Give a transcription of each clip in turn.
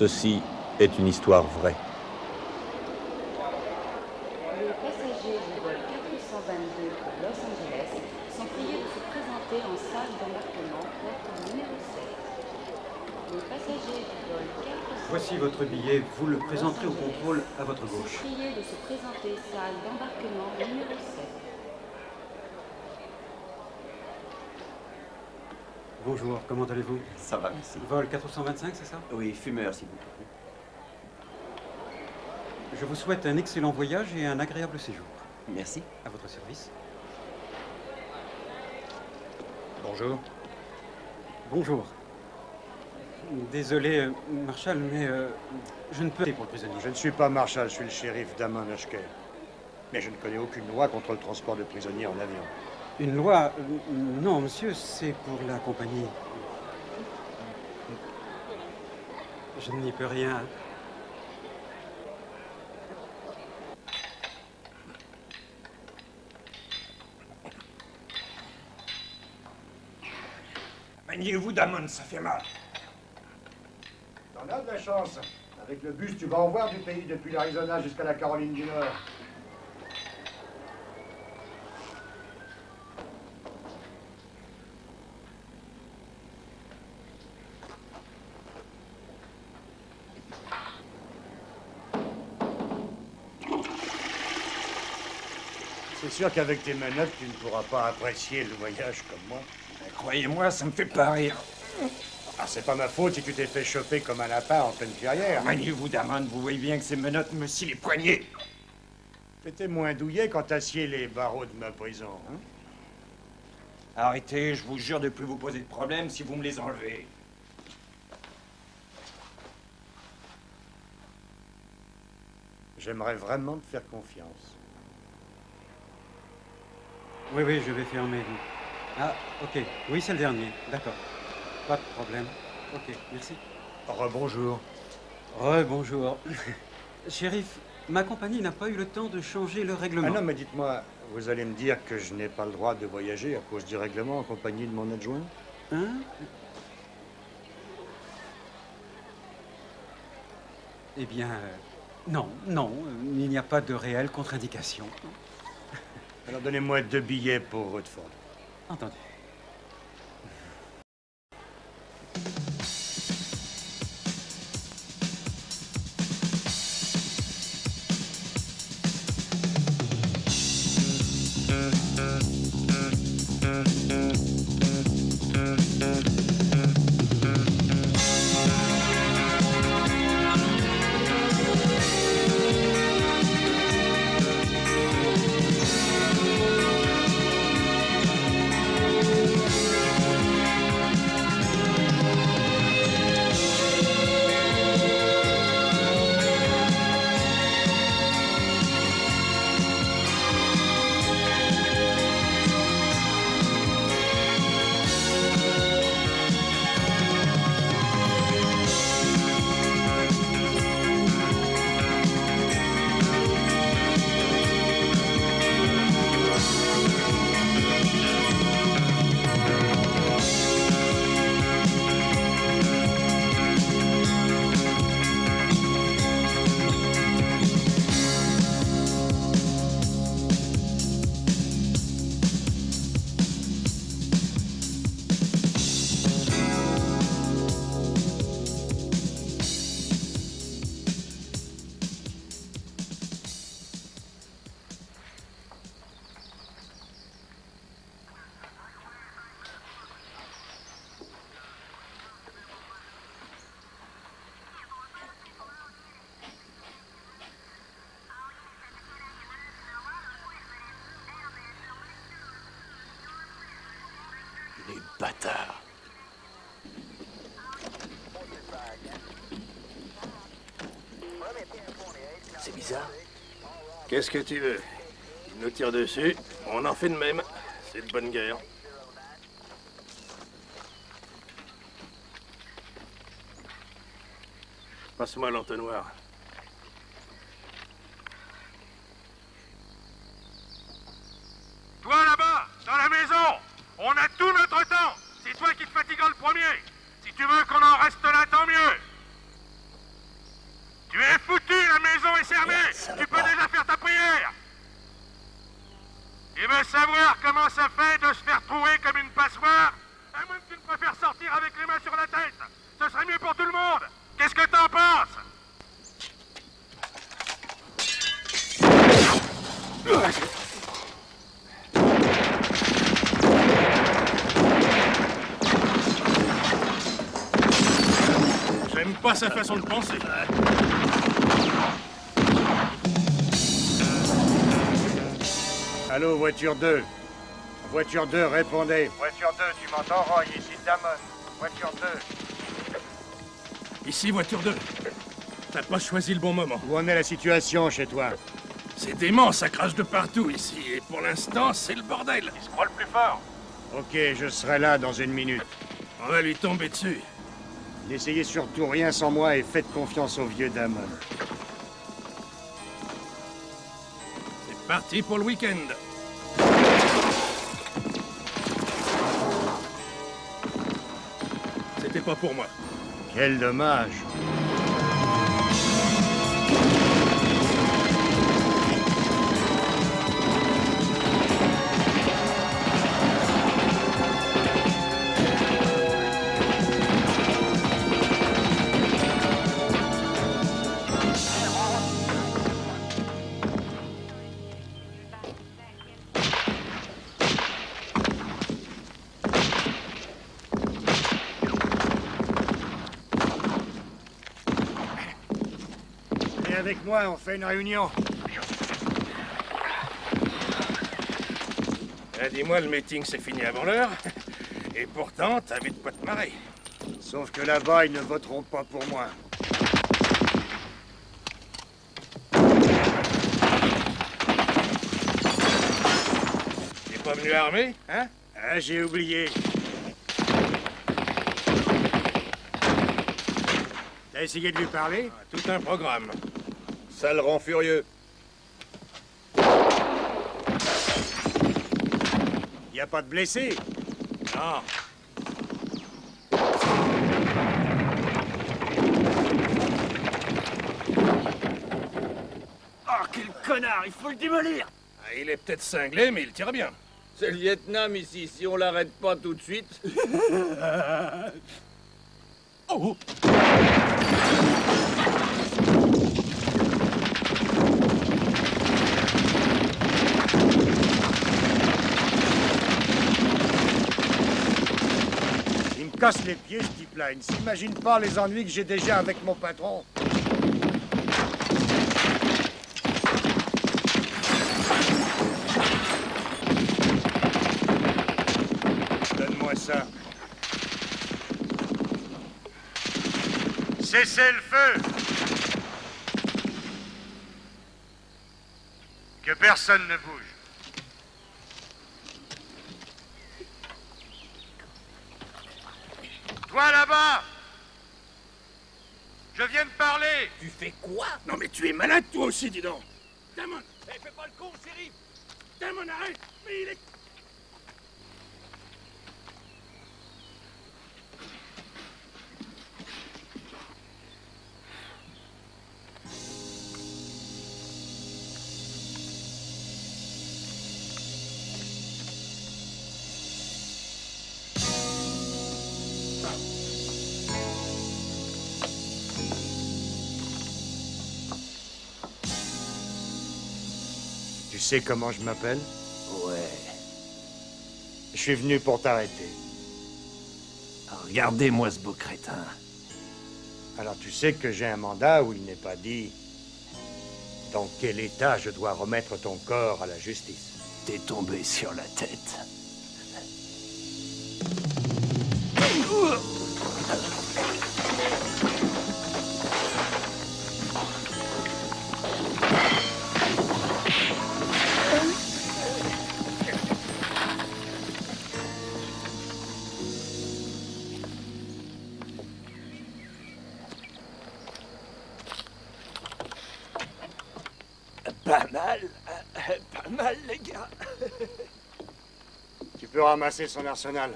Ceci est une histoire vraie. Les passagers du vol 422 pour Los Angeles sont priés de se présenter en salle d'embarquement, porte numéro 7. Les passagers du vol 422... Voici votre billet, vous le présenterez au contrôle à votre gauche. Sont priés de se présenter salle d'embarquement numéro 7. Bonjour, comment allez-vous? Ça va, merci. Vol 425, c'est ça? Oui, fumeur, s'il vous plaît. Je vous souhaite un excellent voyage et un agréable séjour. Merci. À votre service. Bonjour. Bonjour. Désolé, Marshal, mais je ne peux pas pour le prisonnier. Je ne suis pas Marshal, je suis le shérif d'Aman Ashker. Mais je ne connais aucune loi contre le transport de prisonniers en avion. Une loi? Non, monsieur, c'est pour la compagnie. Je n'y peux rien. Maniez-vous, Damon, ça fait mal. T'en as de la chance. Avec le bus, tu vas en voir du pays depuis l'Arizona jusqu'à la Caroline du Nord. C'est sûr qu'avec tes menottes, tu ne pourras pas apprécier le voyage comme moi. Croyez-moi, ça me fait pas rire. Ah, c'est pas ma faute si tu t'es fait choper comme un lapin en pleine clairière. Maniez-vous, Damon, vous voyez bien que ces menottes me scient les poignets. T'étais moins douillet quand t'as scié les barreaux de ma prison, hein? Arrêtez, je vous jure de plus vous poser de problème si vous me les enlevez. J'aimerais vraiment te faire confiance. Oui, oui, je vais fermer. Ah, ok. Oui, c'est le dernier. D'accord. Pas de problème. Ok, merci. Rebonjour. Rebonjour. Shérif, ma compagnie n'a pas eu le temps de changer le règlement. Ah non, mais dites-moi, vous allez me dire que je n'ai pas le droit de voyager à cause du règlement en compagnie de mon adjoint? Hein? Eh bien, non, non, il n'y a pas de réelle contre-indication. Alors donnez-moi 2 billets pour Rutherford. Entendu. Les bâtards. C'est bizarre. Qu'est-ce que tu veux? Ils nous tirent dessus, on en fait de même. C'est de bonne guerre. Passe-moi l'entonnoir. Toi là-bas, dans la maison, on a tout notre temps. C'est toi qui te fatigues le premier. Si tu veux qu'on en reste là, tant mieux. Tu veux savoir comment ça fait de se faire trouer comme une passoire? À moins que tu ne préfères sortir avec les mains sur la tête. Ce serait mieux pour tout le monde. Qu'est-ce que t'en penses? J'aime pas sa façon de penser. Allô, voiture 2. Voiture 2, répondez. Voiture 2, tu m'entends, Roy? Ici Damon. Voiture 2. Ici, voiture 2. T'as pas choisi le bon moment. Où en est la situation chez toi? C'est dément, ça crache de partout ici. Et pour l'instant, c'est le bordel. Il se croit le plus fort. Ok, je serai là dans une minute. On va lui tomber dessus. N'essayez surtout rien sans moi et faites confiance au vieux Damon. C'est parti pour le week-end. C'était pas pour moi. Quel dommage. Venez avec moi, on fait une réunion. Dis-moi, le meeting s'est fini avant l'heure. Et pourtant, t'avais de quoi te marrer. Sauf que là-bas, ils ne voteront pas pour moi. T'es pas venu armé, hein? Ah, j'ai oublié. T'as essayé de lui parler? Tout un programme. Ça le rend furieux. Y a pas de blessés? Non. Oh, quel connard! Il faut le démolir! Ah, il est peut-être cinglé, mais il tire bien. C'est le Vietnam ici, si on l'arrête pas tout de suite. Oh! Il me casse les pieds, ce type-là. Il ne s'imagine pas les ennuis que j'ai déjà avec mon patron. Donne-moi ça. Cessez le feu! Que personne ne bouge. Toi là-bas! Je viens de parler! Tu fais quoi? Non mais tu es malade toi aussi, dis donc. Damon! Eh, fais pas le con, shérif! Damon, arrête! Mais il est... Tu sais comment je m'appelle? Ouais. Je suis venu pour t'arrêter. Regardez-moi ce beau crétin. Alors tu sais que j'ai un mandat où il n'est pas dit dans quel état je dois remettre ton corps à la justice. T'es tombé sur la tête. Pas mal, les gars. Tu peux ramasser son arsenal.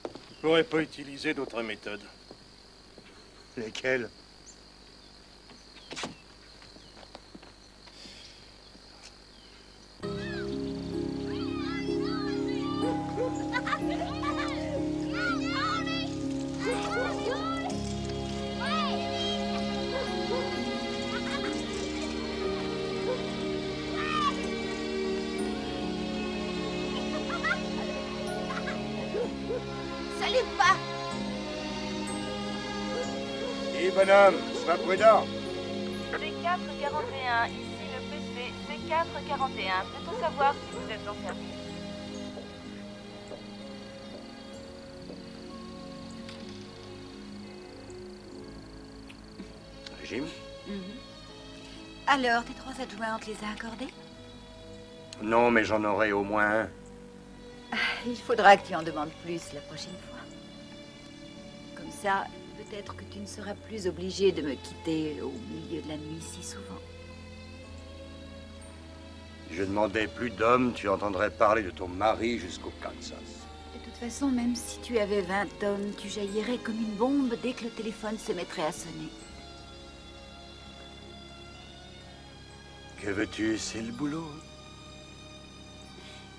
Tu pourrais pas utiliser d'autres méthodes. Lesquelles? allez pas. Dis, bonhomme, sois prudent. C441, ici le PC C441. Peut-on savoir si vous êtes en service? Régime? Alors, tes 3 adjoints, on te les a accordés? Non, mais j'en aurai au moins un. Il faudra que tu en demandes plus la prochaine fois. Comme ça, peut-être que tu ne seras plus obligé de me quitter au milieu de la nuit si souvent. Si je demandais plus d'hommes, tu entendrais parler de ton mari jusqu'au Kansas. De toute façon, même si tu avais 20 hommes, tu jaillirais comme une bombe dès que le téléphone se mettrait à sonner. Que veux-tu, c'est le boulot.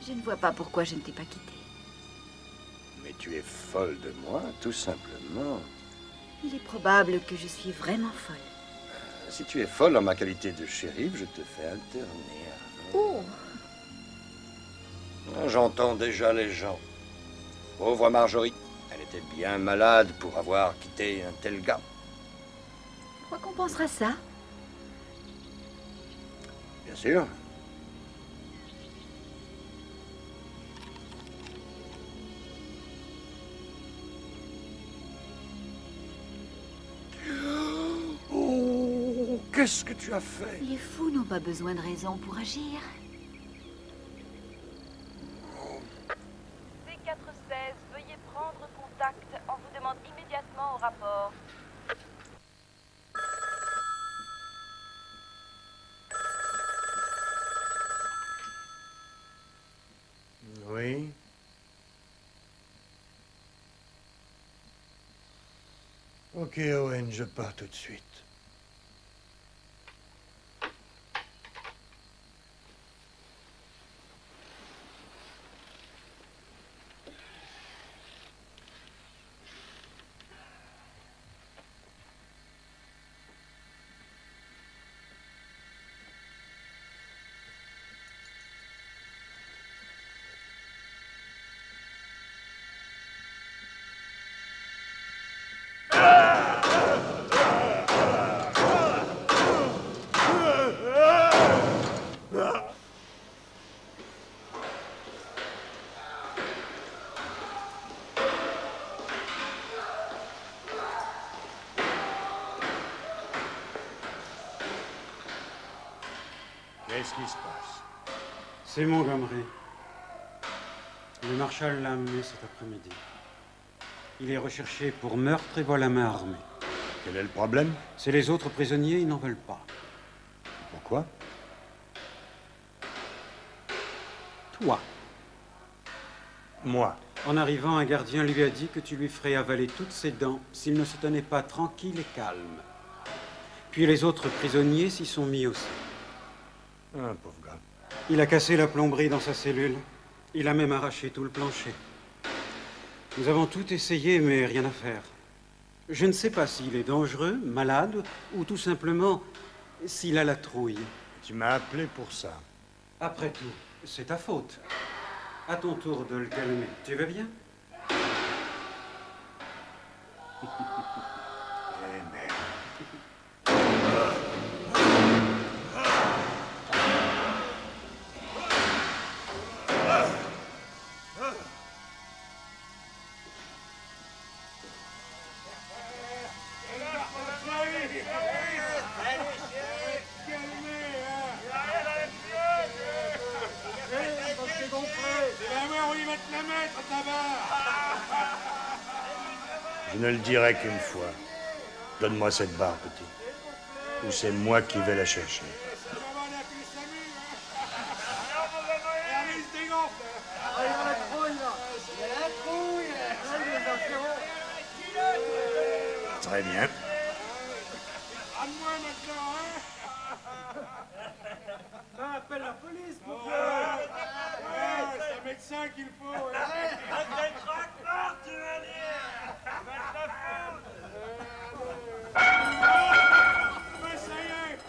Je ne vois pas pourquoi je ne t'ai pas quitté. Mais tu es folle de moi, tout simplement. Il est probable que je suis vraiment folle. Si tu es folle en ma qualité de shérif, je te fais interner. Oh! J'entends déjà les gens. Pauvre Marjorie, elle était bien malade pour avoir quitté un tel gars. Quoi qu'on pensera ça? Bien sûr. Oh, qu'est-ce que tu as fait? Les fous n'ont pas besoin de raison pour agir. C416, veuillez prendre contact. On vous demande immédiatement au rapport. Oui. Ok, Owen, je pars tout de suite. Qu'est-ce qui se passe? C'est Montgomery. Le marshal l'a amené cet après-midi. Il est recherché pour meurtre et vol à main armée. Quel est le problème? C'est les autres prisonniers, ils n'en veulent pas. Pourquoi? Toi. Moi. En arrivant, un gardien lui a dit que tu lui ferais avaler toutes ses dents s'il ne se tenait pas tranquille et calme. Puis les autres prisonniers s'y sont mis aussi. Un pauvre gars. Il a cassé la plomberie dans sa cellule. Il a même arraché tout le plancher. Nous avons tout essayé, mais rien à faire. Je ne sais pas s'il est dangereux, malade, ou tout simplement s'il a la trouille. Tu m'as appelé pour ça. Après tout, c'est ta faute. À ton tour de le calmer. Tu veux bien? Eh merde. Je ne le dirai qu'une fois. Donne-moi cette barre, petit. Ou c'est moi qui vais la chercher. Très bien. Appelle la police, mon frère. C'est un médecin qu'il faut. T'es croque-mort, tu vas dire. Mettre la faute. Mais ça y est.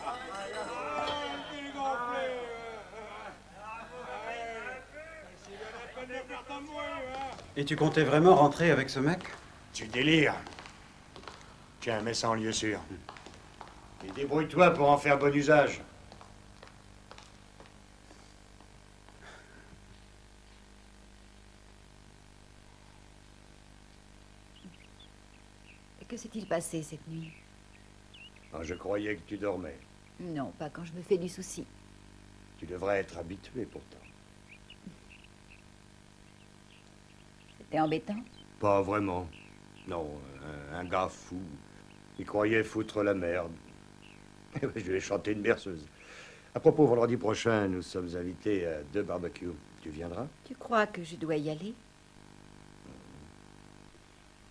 Il est gonflé. C'est bien la peine de faire ta mouille, hein. Et tu comptais vraiment rentrer avec ce mec? Tu délires. Tiens, mets ça en lieu sûr. Et débrouille-toi pour en faire bon usage. Que s'est-il passé cette nuit? Ah, je croyais que tu dormais. Non, pas quand je me fais du souci. Tu devrais être habitué pourtant. C'était embêtant? Pas vraiment. Non, un gars fou. Il croyait foutre la merde. Je lui ai chanté une berceuse. À propos, vendredi prochain, nous sommes invités à 2 barbecues. Tu viendras? Tu crois que je dois y aller?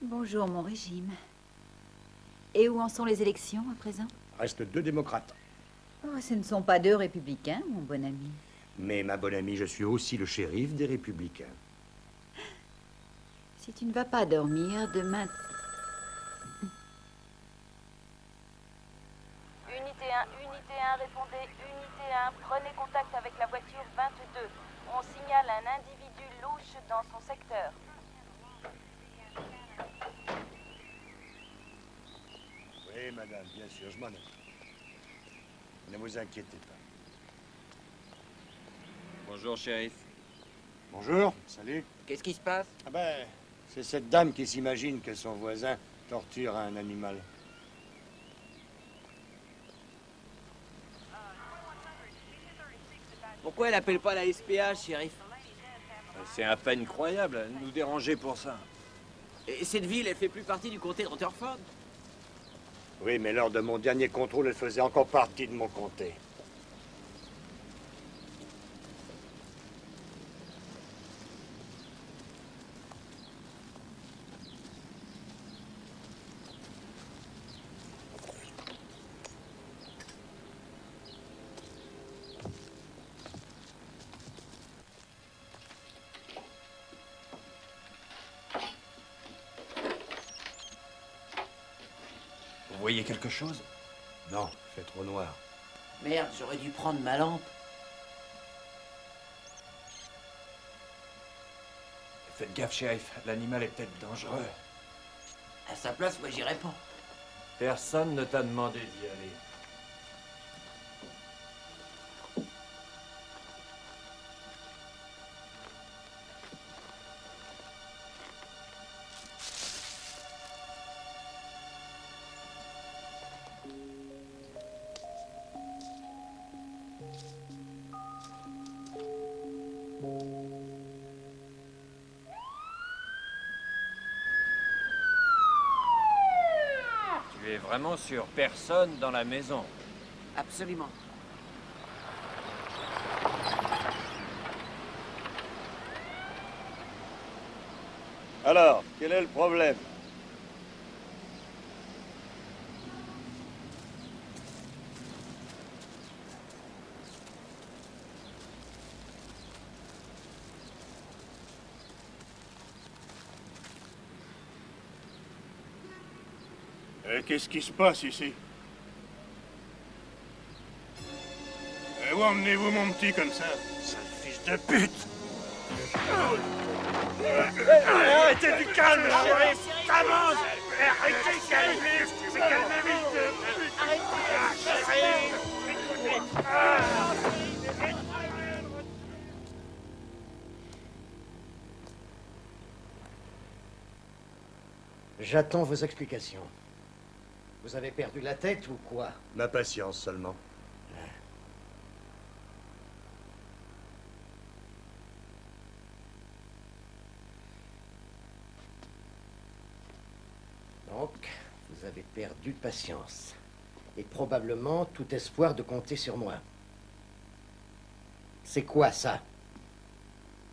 Bonjour, mon régime. Et où en sont les élections à présent? Reste 2 démocrates. Oh, ce ne sont pas 2 républicains, mon bon ami. Mais, ma bonne amie, je suis aussi le shérif des républicains. Si tu ne vas pas dormir, demain... Unité 1, répondez. Unité 1, prenez contact avec la voiture 22. On signale un individu louche dans son secteur. Oui, madame, bien sûr, je m'en occupe. Ne vous inquiétez pas. Bonjour, shérif. Bonjour, salut. Qu'est-ce qui se passe? Ah ben, c'est cette dame qui s'imagine que son voisin torture un animal. Pourquoi elle appelle pas la SPA, shérif? C'est à peine croyable, nous déranger pour ça. Et cette ville, elle fait plus partie du comté de Rutherford? Oui, mais lors de mon dernier contrôle, elle faisait encore partie de mon comté. Vous voyez quelque chose? Non, il fait trop noir. Merde, j'aurais dû prendre ma lampe. Faites gaffe, shérif. L'animal est peut-être dangereux. À sa place, moi, j'irais pas. Personne ne t'a demandé d'y aller. Tu es vraiment sûr, personne dans la maison? Absolument. Alors, quel est le problème? Qu'est-ce qui se passe ici? Où emmenez-vous mon petit comme ça? Sale fils de pute! Arrêtez du calme, shérif! Avance! Arrêtez, calmez! Calmez-vous! J'attends vos explications. Vous avez perdu la tête ou quoi? Ma patience seulement. Donc, vous avez perdu patience. Et probablement tout espoir de compter sur moi. C'est quoi ça?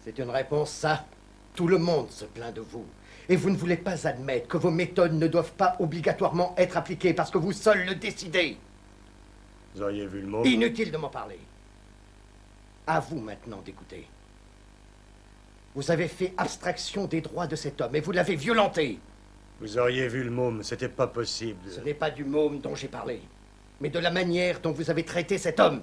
C'est une réponse, ça? Tout le monde se plaint de vous. Et vous ne voulez pas admettre que vos méthodes ne doivent pas obligatoirement être appliquées parce que vous seul le décidez. Vous auriez vu le mot? Inutile de m'en parler. À vous maintenant d'écouter. Vous avez fait abstraction des droits de cet homme et vous l'avez violenté. Vous auriez vu le môme, c'était pas possible. Ce n'est pas du môme dont j'ai parlé, mais de la manière dont vous avez traité cet homme.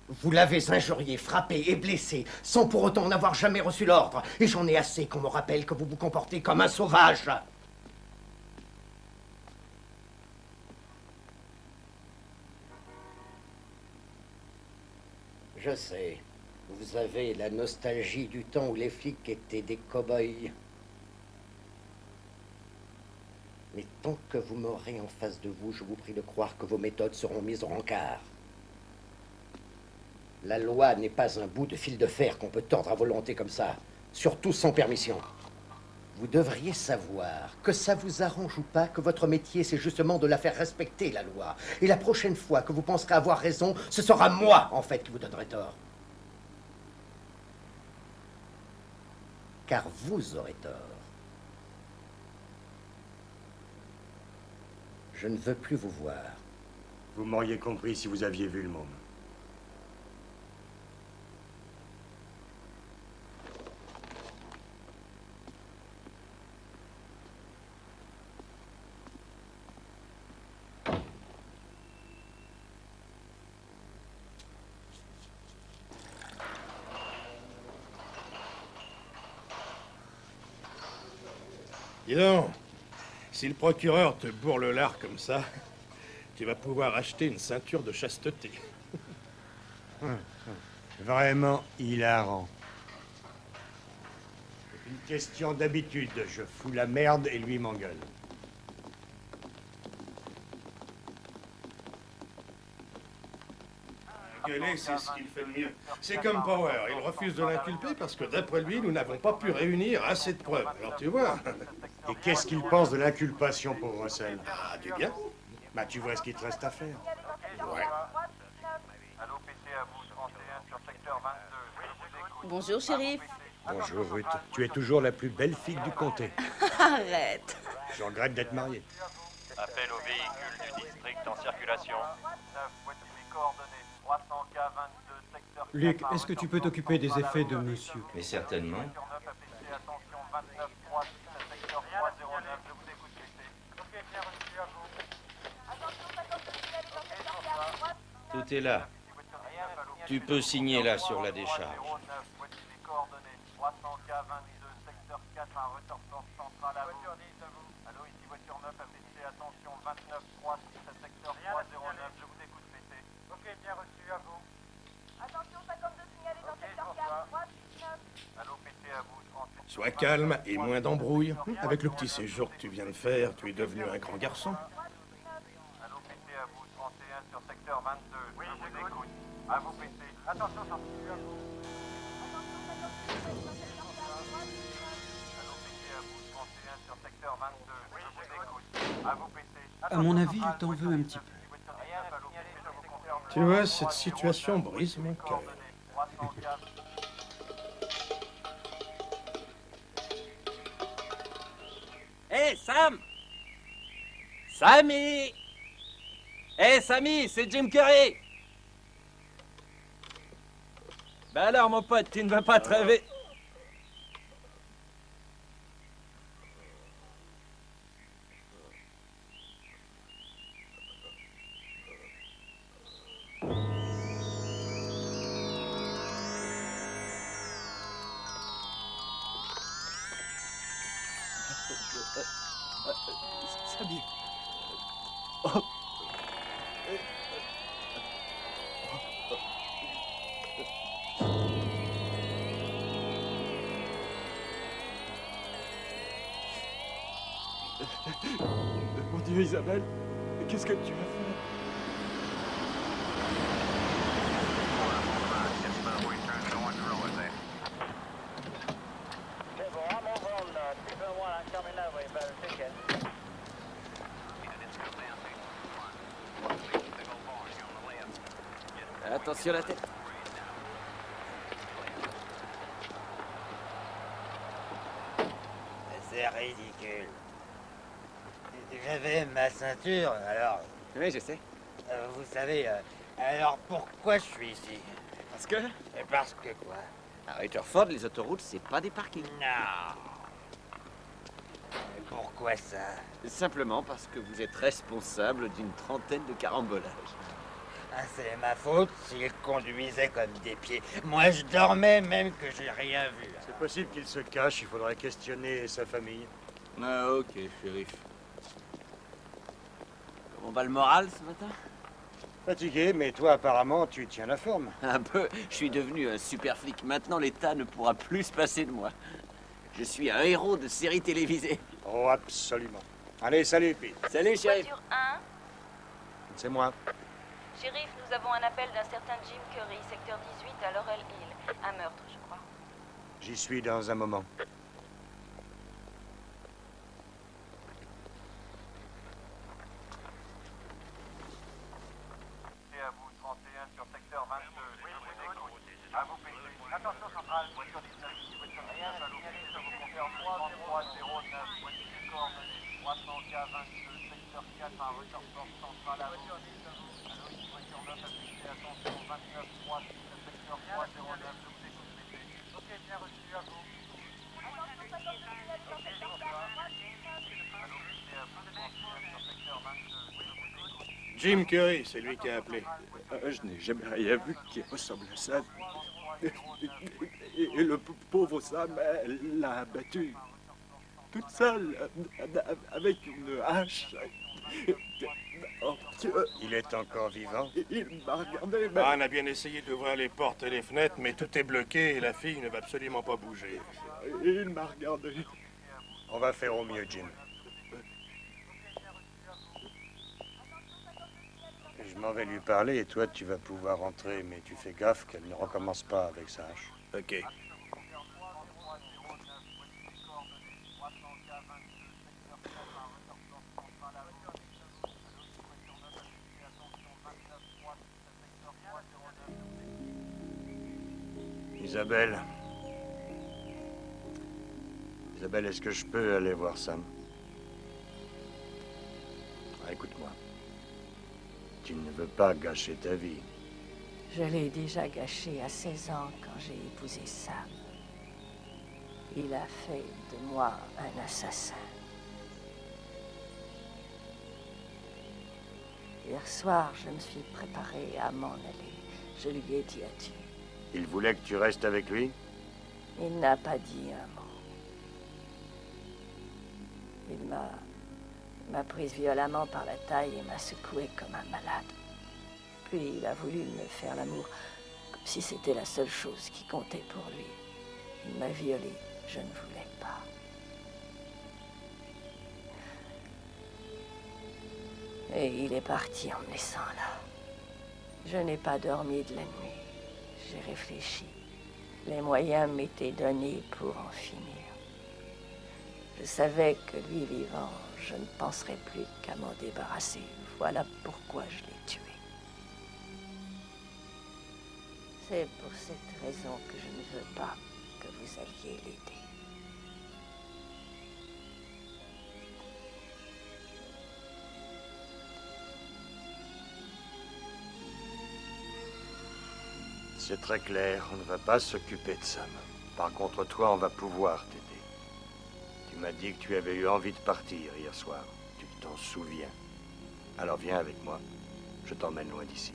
Vous l'avez injurié, frappé et blessé, sans pour autant n'avoir jamais reçu l'ordre. Et j'en ai assez qu'on me rappelle que vous vous comportez comme un sauvage. Je sais, vous avez la nostalgie du temps où les flics étaient des cow-boys. Mais tant que vous m'aurez en face de vous, je vous prie de croire que vos méthodes seront mises au rencard. La loi n'est pas un bout de fil de fer qu'on peut tordre à volonté comme ça, surtout sans permission. Vous devriez savoir que ça vous arrange ou pas que votre métier, c'est justement de la faire respecter, la loi. Et la prochaine fois que vous penserez avoir raison, ce sera moi, en fait, qui vous donnerai tort. Car vous aurez tort. Je ne veux plus vous voir. Vous m'auriez compris si vous aviez vu le môme. Dis donc, si le procureur te bourre le lard comme ça, tu vas pouvoir acheter une ceinture de chasteté. Vraiment hilarant. C'est une question d'habitude. Je fous la merde et lui m'engueule. Gueuler, c'est ce qu'il fait de mieux. C'est comme Power, il refuse de l'inculper parce que d'après lui, nous n'avons pas pu réunir assez de preuves. Alors tu vois. Et qu'est-ce qu'il pense de l'inculpation, pauvre Russell? Ah, du bien. Bah, tu vois ce qu'il te reste à faire. Ouais. Bonjour, shérif. Bonjour, Ruth. Tu es toujours la plus belle fille du comté. Arrête. Je regrette d'être marié. Appel au véhicule du district en circulation. Luc, est-ce que tu peux t'occuper des effets de monsieur? Mais certainement. Tout est là. Tu peux signer là sur la décharge. Sois calme et moins d'embrouille. Avec le petit séjour que tu viens de faire, tu es devenu un grand garçon. À mon avis, il t'en veut un petit peu. Tu vois, cette situation brise mon cœur. Hé, Sam! Sammy! Hé, Sammy, c'est Jim Carrey! Ben alors, mon pote, tu ne vas pas te rêver? Sammy. Oh. Mon Dieu, Isabelle, qu'est-ce que tu as fait? Attention à la tête. C'est ridicule. J'avais ma ceinture, alors... Oui, je sais. Vous savez, alors pourquoi je suis ici? Parce que? Parce que quoi? À Rutherford, les autoroutes, c'est pas des parkings. Non. Mais pourquoi ça? Simplement parce que vous êtes responsable d'une trentaine de carambolages. Ah, c'est ma faute s'ils conduisaient comme des pieds. Moi, je dormais même que j'ai rien vu. C'est possible qu'il se cache, il faudrait questionner sa famille. Ah, ok, shérif. Comment va le moral ce matin? Fatigué, mais toi, apparemment, tu tiens la forme. Un peu. Je suis devenu un super flic. Maintenant, l'État ne pourra plus se passer de moi. Je suis un héros de série télévisée. Oh, absolument. Allez, salut, Pete. Salut, shérif. Voiture 1. C'est moi. Shérif, nous avons un appel d'un certain Jim Curry, secteur 18 à Laurel Hill. Un meurtre, je crois. J'y suis dans un moment. Et à vous, 31 sur secteur 22. Oui, je vous écoute. À vous, PC. Attention centrale, voiture 19, voiture 19, à l'opérer sur vos compteurs 3309, voiture coordonnée 300K22, secteur 4, un ressortissant central à vous. Voiture 9, affectée, attention, 29 36, secteur 309, je vous écoute, PC. Ok, bien reçu, à vous. Jim Curry, c'est lui qui a appelé. Je n'ai jamais rien vu qui ressemble à ça. Et le pauvre Sam, elle l'a abattu. Toute seule, avec une hache. Oh Dieu. Il est encore vivant? Il m'a regardé, mais... On a bien essayé d'ouvrir les portes et les fenêtres, mais tout est bloqué et la fille ne va absolument pas bouger. Il m'a regardé. On va faire au mieux, Jim. Je m'en vais lui parler et toi, tu vas pouvoir rentrer, mais tu fais gaffe qu'elle ne recommence pas avec sa hache. Ok. Isabelle. Isabelle, est-ce que je peux aller voir Sam? Ah, écoute-moi. Tu ne veux pas gâcher ta vie. Je l'ai déjà gâché à 16 ans quand j'ai épousé Sam. Il a fait de moi un assassin. Hier soir, je me suis préparée à m'en aller. Je lui ai dit adieu. Il voulait que tu restes avec lui? Il n'a pas dit un mot. Il m'a prise violemment par la taille et m'a secouée comme un malade. Puis il a voulu me faire l'amour, comme si c'était la seule chose qui comptait pour lui. Il m'a violée, je ne voulais pas. Et il est parti en me laissant là. Je n'ai pas dormi de la nuit. J'ai réfléchi. Les moyens m'étaient donnés pour en finir. Je savais que lui vivant, je ne penserais plus qu'à m'en débarrasser. Voilà pourquoi je l'ai tué. C'est pour cette raison que je ne veux pas que vous alliez l'aider. C'est très clair, on ne va pas s'occuper de Sam. Par contre, toi, on va pouvoir t'aider. Tu m'as dit que tu avais eu envie de partir hier soir. Tu t'en souviens. Alors viens avec moi. Je t'emmène loin d'ici.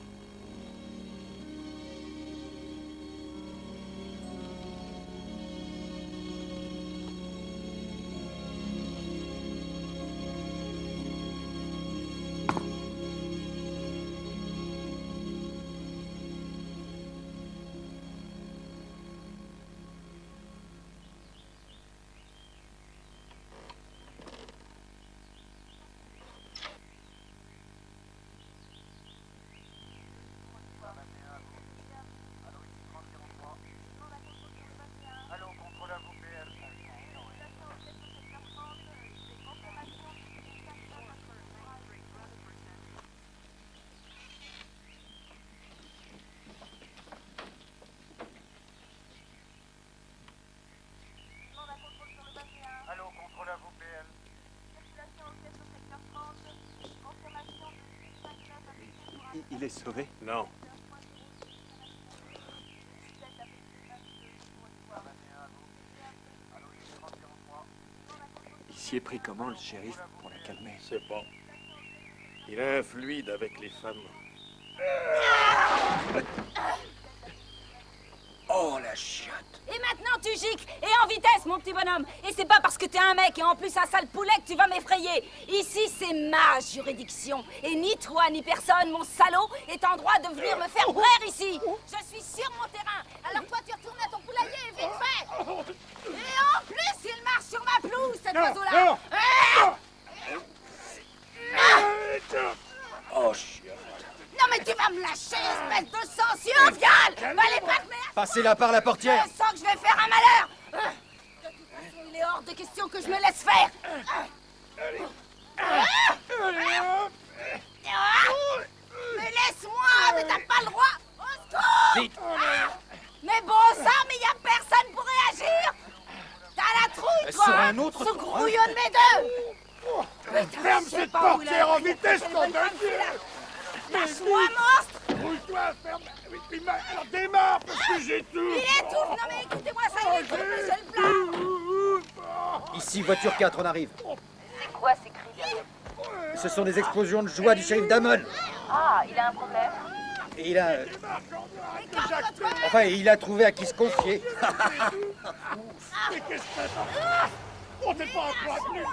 Il est sauvé? Non. Il s'y est pris comment, le shérif, pour la calmer? C'est pas. Il a un fluide avec les femmes. Oh, la chiotte. Et maintenant, tu gicles, et en vitesse, mon petit bonhomme. Et c'est pas parce que t'es un mec et en plus un sale poulet que tu vas m'effrayer. Ici, c'est ma juridiction. Et ni toi, ni personne, mon salaud, est en droit de venir me faire braire ici. Je suis sur mon terrain. Alors toi, tu retournes à ton poulailler, vite fait. Et en plus, il marche sur ma pelouse, cet oiseau-là. Oh, chiotte. Non, mais tu vas me lâcher, espèce de sensueux, viol. Va les partenaires. Passez-la par la portière. Je sens que je vais faire un malheur. De toute façon, il est hors de question que je me laisse faire. Mais laisse-moi, mais t'as pas le droit. Au secours. Vite. Mais bon sang, mais y a personne pour réagir. T'as la trouille, toi. Sur un autre Ce tour, grouillon de mes deux. Ferme cette portière en vitesse, nom de Dieu. Lâche-moi, monstre. Bouge-toi, ferme. Oui, puis alors démarre, parce que j'ai tout. Il étouffe. Non, mais écoutez-moi ça, il étouffe, mais je le plains. Ici, voiture 4, on arrive. C'est quoi ces cris derrière? Ce sont des explosions de joie du shérif Damon. Ah, il a un problème. Et il a... Enfin, il a trouvé à qui se confier. Mais qu'est-ce que c'est? On n'est pas encore venu.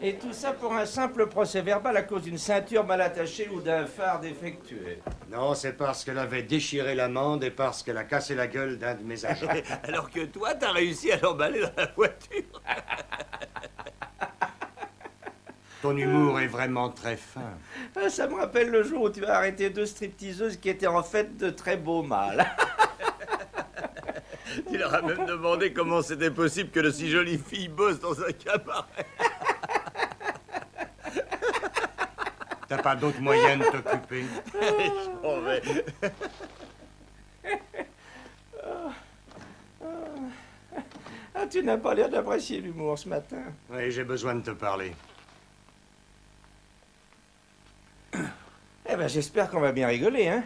Et tout ça pour un simple procès verbal à cause d'une ceinture mal attachée ou d'un phare défectueux. Non, c'est parce qu'elle avait déchiré l'amende et parce qu'elle a cassé la gueule d'un de mes agents. Alors que toi, t'as réussi à l'emballer dans la voiture. Ton humour est vraiment très fin. Ah, ça me rappelle le jour où tu as arrêté deux stripteaseuses qui étaient en fait de très beaux mâles. Tu leur as même demandé comment c'était possible que de si jolies filles bossent dans un cabaret. T'as pas d'autre moyen de t'occuper? Je m'en vais. Ah, tu n'as pas l'air d'apprécier l'humour ce matin. Oui, j'ai besoin de te parler. Eh ben, j'espère qu'on va bien rigoler, hein?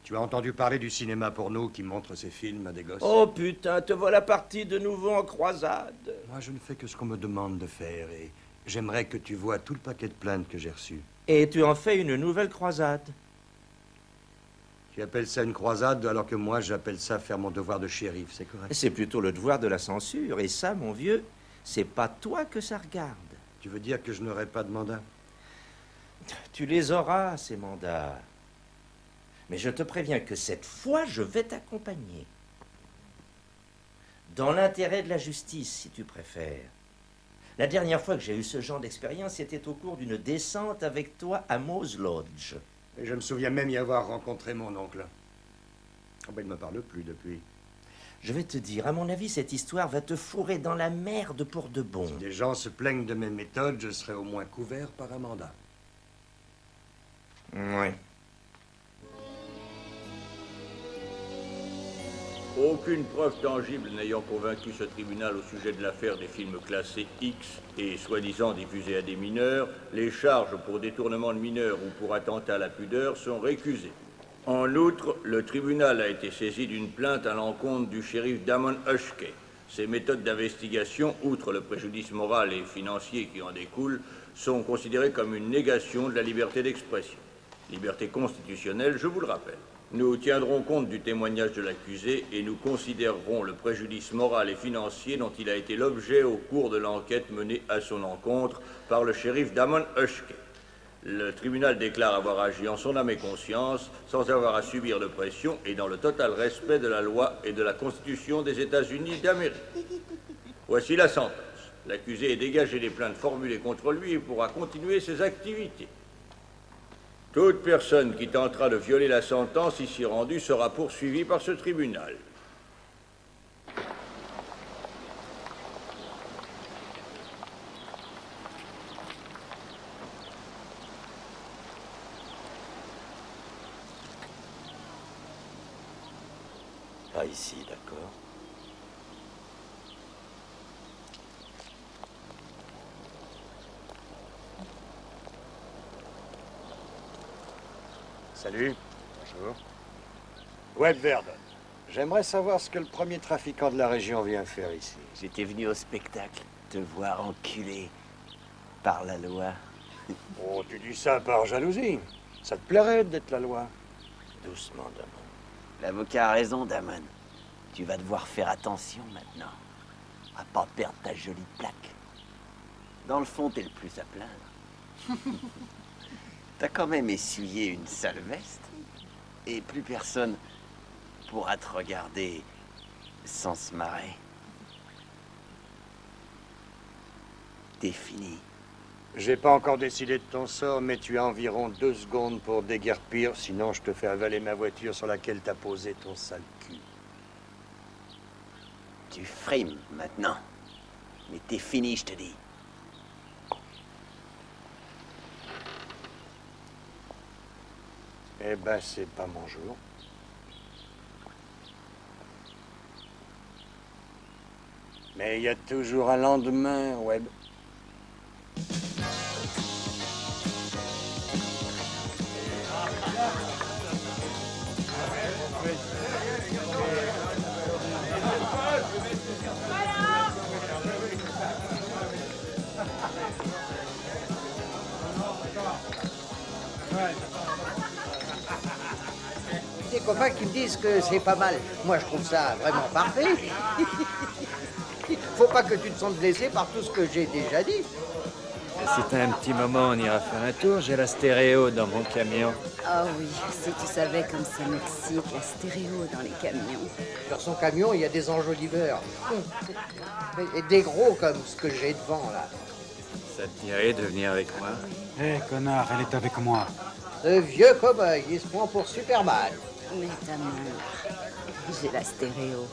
Tu as entendu parler du cinéma porno qui montre ses films à des gosses? Oh putain, te voilà parti de nouveau en croisade. Moi, je ne fais que ce qu'on me demande de faire et j'aimerais que tu vois tout le paquet de plaintes que j'ai reçues. Et tu en fais une nouvelle croisade. Tu appelles ça une croisade alors que moi, j'appelle ça faire mon devoir de shérif, c'est correct? C'est plutôt le devoir de la censure. Et ça, mon vieux, c'est pas toi que ça regarde. Tu veux dire que je n'aurai pas de mandat? Tu les auras, ces mandats. Mais je te préviens que cette fois, je vais t'accompagner. Dans l'intérêt de la justice, si tu préfères. La dernière fois que j'ai eu ce genre d'expérience, c'était au cours d'une descente avec toi à Moose Lodge. Et je me souviens même y avoir rencontré mon oncle. Oh ben, il ne me parle plus depuis. Je vais te dire, à mon avis, cette histoire va te fourrer dans la merde pour de bon. Si des gens se plaignent de mes méthodes, je serai au moins couvert par un mandat. Oui. Aucune preuve tangible n'ayant convaincu ce tribunal au sujet de l'affaire des films classés X et soi-disant diffusés à des mineurs, les charges pour détournement de mineurs ou pour attentat à la pudeur sont récusées. En outre, le tribunal a été saisi d'une plainte à l'encontre du shérif Damon Hushkey. Ses méthodes d'investigation, outre le préjudice moral et financier qui en découle, sont considérées comme une négation de la liberté d'expression. Liberté constitutionnelle, je vous le rappelle. Nous tiendrons compte du témoignage de l'accusé et nous considérerons le préjudice moral et financier dont il a été l'objet au cours de l'enquête menée à son encontre par le shérif Damon Hushkey. Le tribunal déclare avoir agi en son âme et conscience, sans avoir à subir de pression et dans le total respect de la loi et de la Constitution des États-Unis d'Amérique. Voici la sentence. L'accusé est dégagé des plaintes formulées contre lui et pourra continuer ses activités. Toute personne qui tentera de violer la sentence ici rendue sera poursuivie par ce tribunal. Pas ici, d'accord. Salut. Bonjour. Webb Verdon. J'aimerais savoir ce que le premier trafiquant de la région vient faire ici. J'étais venu au spectacle te voir enculé par la loi. Oh, tu dis ça par jalousie. Ça te plairait d'être la loi. Doucement, Damon. L'avocat a raison, Damon. Tu vas devoir faire attention maintenant. À pas perdre ta jolie plaque. Dans le fond, t'es le plus à plaindre. T'as quand même essuyé une sale veste. Et plus personne pourra te regarder sans se marrer. T'es fini. J'ai pas encore décidé de ton sort, mais tu as environ 2 secondes pour déguerpir, sinon je te fais avaler ma voiture sur laquelle t'as posé ton sale cul. Tu frimes maintenant. Mais t'es fini, je te dis. Eh ben, c'est pas mon jour. Mais il y a toujours un lendemain, Webb. Des copains qui me disent que c'est pas mal. Moi, je trouve ça vraiment parfait. Faut pas que tu te sentes blessé par tout ce que j'ai déjà dit. Si t'as un petit moment, on ira faire un tour. J'ai la stéréo dans mon camion. Ah oui, si tu savais comme ça m'excite, la stéréo dans les camions. Sur son camion, il y a des enjoliveurs. Et des gros comme ce que j'ai devant, là. Ça te dirait de venir avec moi? Hé, connard, elle est avec moi. Ce vieux cow-boy, il se prend pour Superman. Mais ta mère, j'ai la stéréo.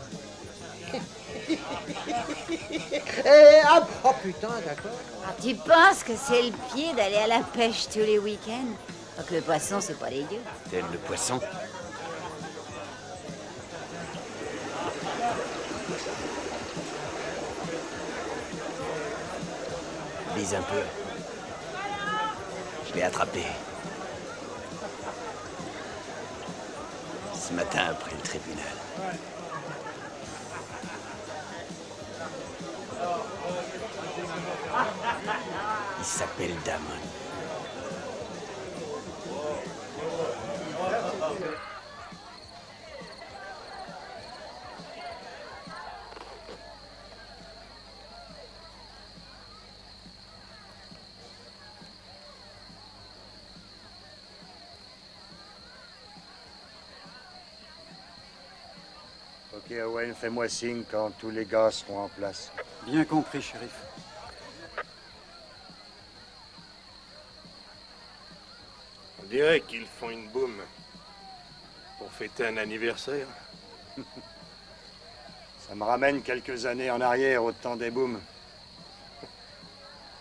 Oh putain, d'accord. Ah, tu penses que c'est le pied d'aller à la pêche tous les week-ends? Donc le poisson, c'est pas dégueu. T'aimes le poisson? Vise un peu. Je l'ai attrapé. Ce matin après le tribunal. Il s'appelle Damon. Ok, Owen, fais-moi signe quand tous les gars seront en place. Bien compris, shérif. On dirait qu'ils font une boum pour fêter un anniversaire. Ça me ramène quelques années en arrière, au temps des booms.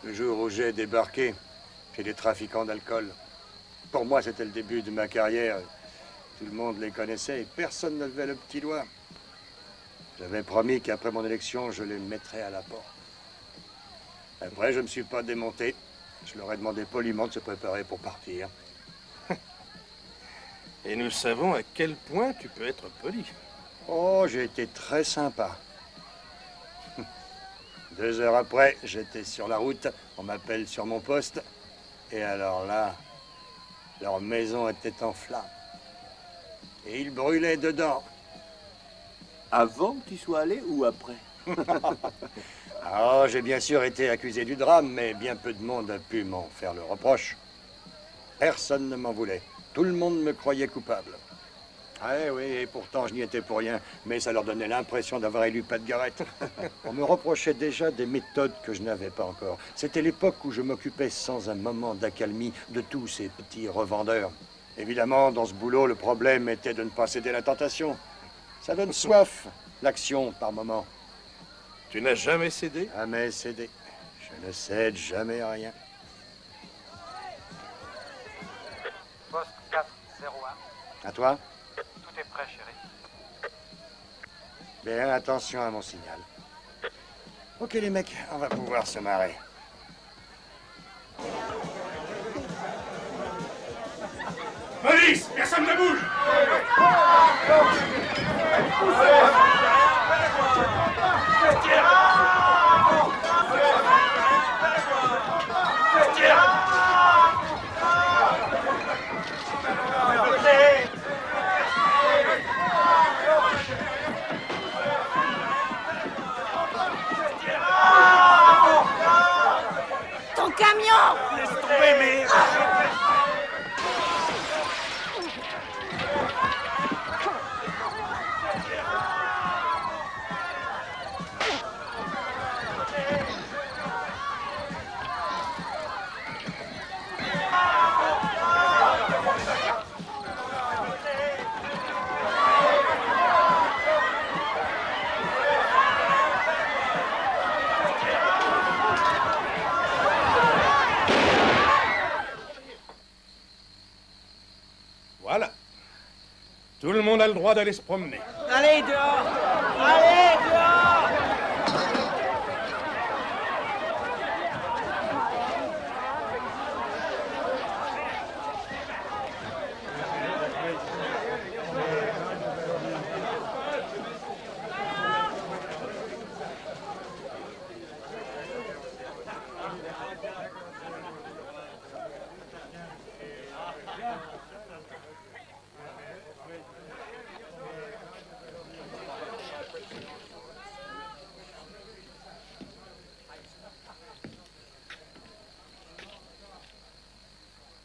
Le jour où j'ai débarqué chez des trafiquants d'alcool. Pour moi, c'était le début de ma carrière. Tout le monde les connaissait et personne ne levait le petit doigt. J'avais promis qu'après mon élection, je les mettrais à la porte. Après, je ne me suis pas démonté. Je leur ai demandé poliment de se préparer pour partir. Et nous savons à quel point tu peux être poli. Oh, j'ai été très sympa. 2 heures après, j'étais sur la route. On m'appelle sur mon poste. Et alors là, leur maison était en flammes. Et ils brûlaient dedans. Avant que tu sois allé ou après? Ah, j'ai bien sûr été accusé du drame, mais bien peu de monde a pu m'en faire le reproche. Personne ne m'en voulait. Tout le monde me croyait coupable. Ah oui, et pourtant je n'y étais pour rien, mais ça leur donnait l'impression d'avoir élu Pat Garrett. On me reprochait déjà des méthodes que je n'avais pas encore. C'était l'époque où je m'occupais sans un moment d'accalmie de tous ces petits revendeurs. Évidemment, dans ce boulot, le problème était de ne pas céder à la tentation. Ça donne soif, l'action, par moment. Tu n'as jamais cédé? Jamais cédé. Je ne cède jamais à rien. Poste 401. À toi? Tout est prêt, chérie. Bien, attention à mon signal. Ok, les mecs, on va pouvoir se marrer. Police! Personne ne bouge! Tout le monde a le droit d'aller se promener. Allez, dehors! Allez, dehors!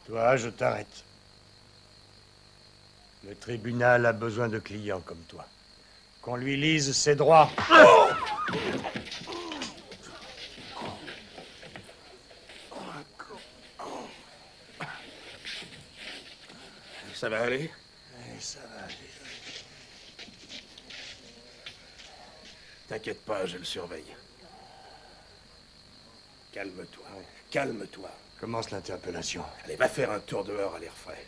Toi, je t'arrête. Le tribunal a besoin de clients comme toi. Qu'on lui lise ses droits. Ça va aller? Oui, ça va aller. T'inquiète pas, je le surveille. Calme-toi, calme-toi. Commence l'interpellation. Allez, va faire un tour dehors à l'air frais.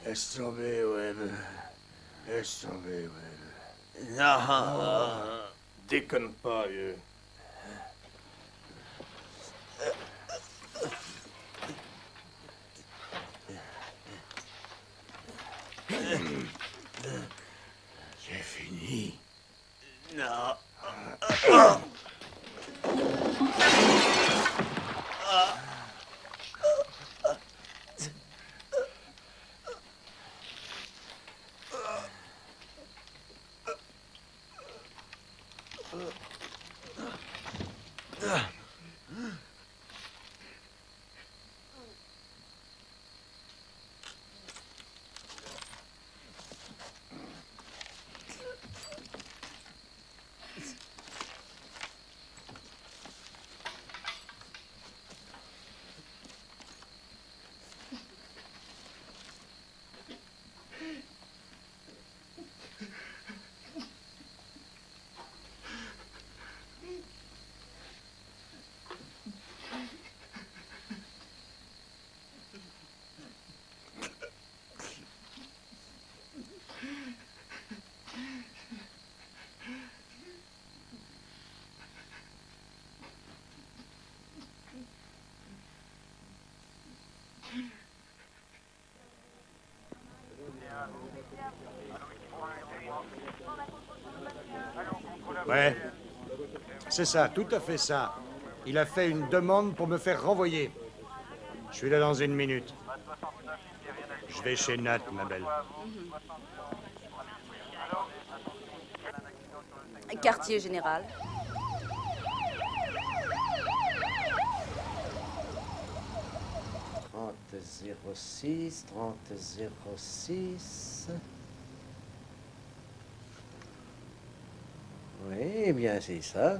Laisse tomber, Webb. Laisse tomber, Webb. Non. Déconne pas, vieux. C'est fini. Non. Ouais. C'est ça, tout à fait ça. Il a fait une demande pour me faire renvoyer. Je suis là dans une minute. Je vais chez Nat, ma belle. Quartier général. « 30-06, 30-06... Oui, eh bien, c'est ça.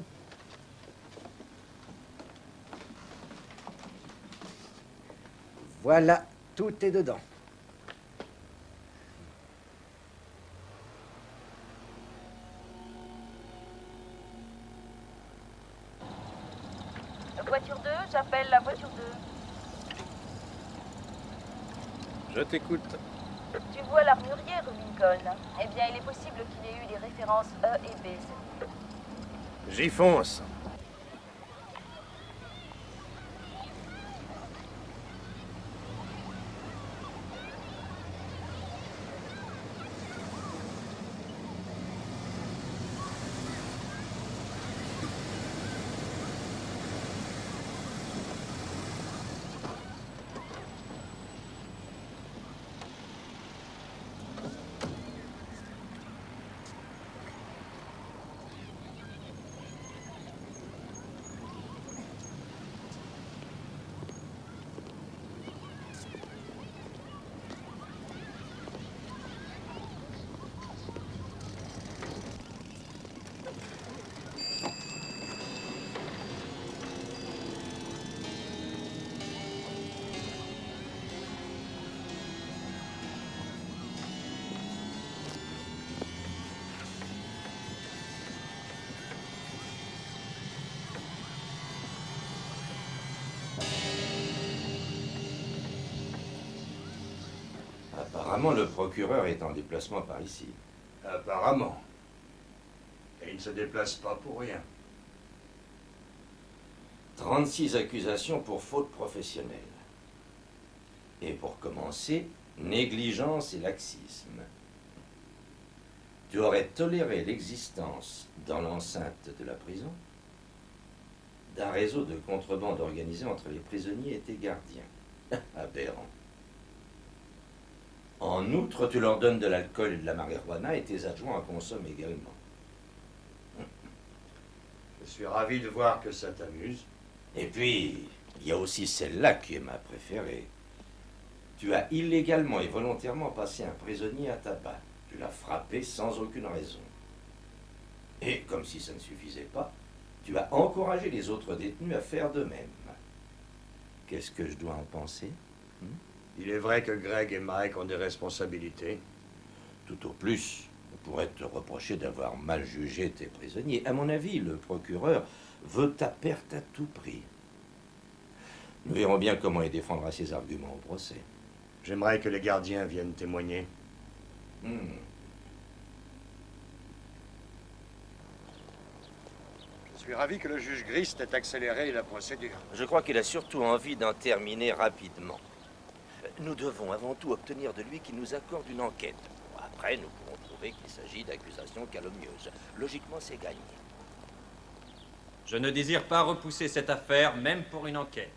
Voilà, tout est dedans. Voiture 2, j'appelle la voiture 2. Je t'écoute. Tu vois l'armurier, rue Lincoln? Eh bien, il est possible qu'il ait eu des références E et B. J'y fonce. Apparemment, le procureur est en déplacement par ici. Apparemment. Et il ne se déplace pas pour rien. 36 accusations pour faute professionnelle. Et pour commencer, négligence et laxisme. Tu aurais toléré l'existence, dans l'enceinte de la prison, d'un réseau de contrebande organisé entre les prisonniers et tes gardiens. Aberrant. En outre, tu leur donnes de l'alcool et de la marijuana et tes adjoints en consomment également. Je suis ravi de voir que ça t'amuse. Et puis, il y a aussi celle-là qui est ma préférée. Tu as illégalement et volontairement passé un prisonnier à tabac. Tu l'as frappé sans aucune raison. Et comme si ça ne suffisait pas, tu as encouragé les autres détenus à faire de même. Qu'est-ce que je dois en penser? Il est vrai que Greg et Mike ont des responsabilités. Tout au plus, on pourrait te reprocher d'avoir mal jugé tes prisonniers. À mon avis, le procureur veut ta perte à tout prix. Nous verrons bien comment il défendra ses arguments au procès. J'aimerais que les gardiens viennent témoigner. Je suis ravi que le juge Grist ait accéléré la procédure. Je crois qu'il a surtout envie d'en terminer rapidement. Nous devons avant tout obtenir de lui qu'il nous accorde une enquête. Après, nous pourrons prouver qu'il s'agit d'accusations calomnieuses. Logiquement, c'est gagné. Je ne désire pas repousser cette affaire, même pour une enquête.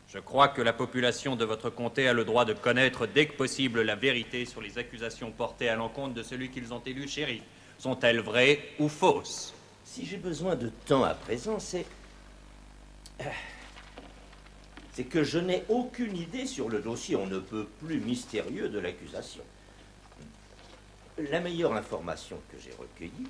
Je crois que la population de votre comté a le droit de connaître dès que possible la vérité sur les accusations portées à l'encontre de celui qu'ils ont élu shérif. Sont-elles vraies ou fausses? Si j'ai besoin de temps à présent, c'est que je n'ai aucune idée sur le dossier on ne peut plus mystérieux de l'accusation. La meilleure information que j'ai recueillie,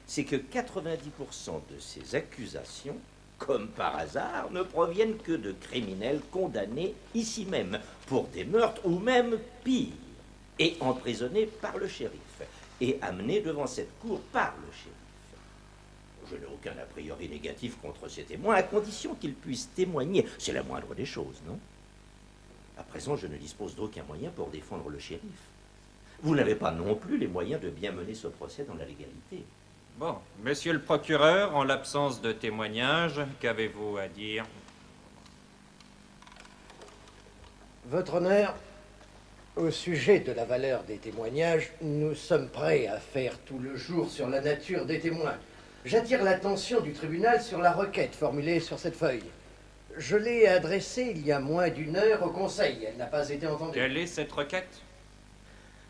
c'est que 90% de ces accusations, comme par hasard, ne proviennent que de criminels condamnés ici même pour des meurtres ou même pire, et emprisonnés par le shérif, et amenés devant cette cour par le shérif. Je n'ai aucun a priori négatif contre ces témoins, à condition qu'ils puissent témoigner. C'est la moindre des choses, non? À présent, je ne dispose d'aucun moyen pour défendre le shérif. Vous n'avez pas non plus les moyens de bien mener ce procès dans la légalité. Bon, monsieur le procureur, en l'absence de témoignages, qu'avez-vous à dire? Votre honneur, au sujet de la valeur des témoignages, nous sommes prêts à faire tout le jour sur la nature des témoins. J'attire l'attention du tribunal sur la requête formulée sur cette feuille. Je l'ai adressée il y a moins d'1 heure au conseil. Elle n'a pas été entendue. Quelle est cette requête?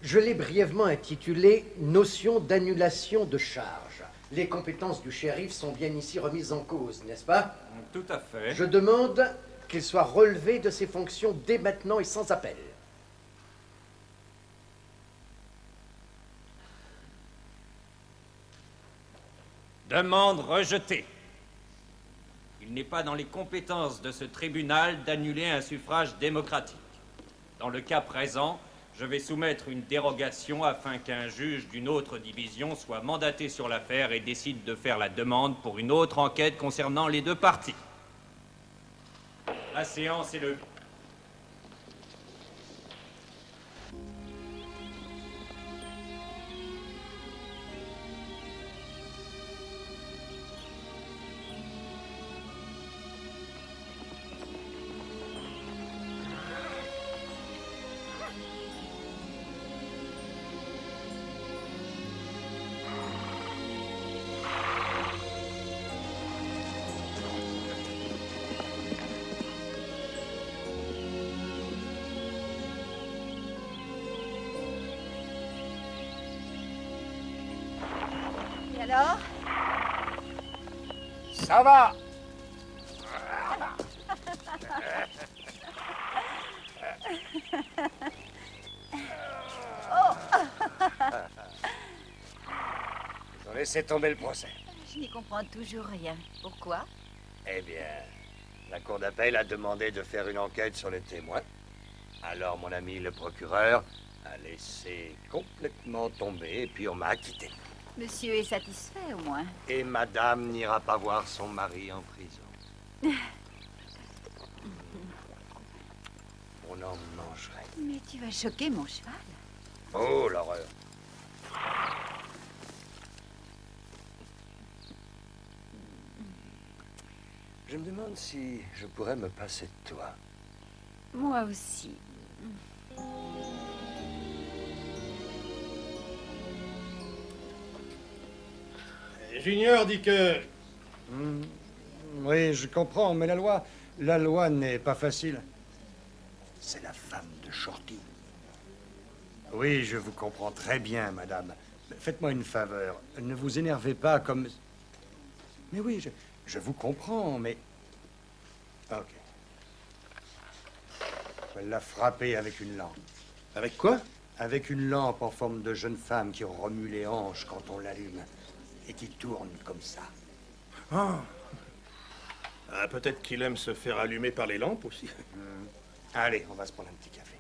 Je l'ai brièvement intitulée « Notion d'annulation de charge ». Les compétences du shérif sont bien ici remises en cause, n'est-ce pas? Tout à fait. Je demande qu'il soit relevé de ses fonctions dès maintenant et sans appel. Demande rejetée. Il n'est pas dans les compétences de ce tribunal d'annuler un suffrage démocratique. Dans le cas présent, je vais soumettre une dérogation afin qu'un juge d'une autre division soit mandaté sur l'affaire et décide de faire la demande pour une autre enquête concernant les 2 parties. La séance est levée. Alors? Ça va. Ils ont laissé tomber le procès. Je n'y comprends toujours rien. Pourquoi? Eh bien, la cour d'appel a demandé de faire une enquête sur les témoins. Alors mon ami le procureur a laissé complètement tomber et puis on m'a acquitté. Monsieur est satisfait, au moins. Et madame n'ira pas voir son mari en prison. On en mangerait. Mais tu vas choquer mon cheval. Oh, l'horreur. Je me demande si je pourrais me passer de toi. Moi aussi. Junior dit que... Oui, je comprends, mais la loi n'est pas facile. C'est la femme de Shorty. Oui, je vous comprends très bien, madame. Faites-moi une faveur. Ne vous énervez pas comme... Mais oui, je vous comprends, mais... Ok. Elle l'a frappé avec une lampe. Avec quoi? Avec une lampe en forme de jeune femme qui remue les hanches quand on l'allume. Et qui tourne comme ça. Ah. Ah, peut-être qu'il aime se faire allumer par les lampes aussi. Allez, on va se prendre un petit café.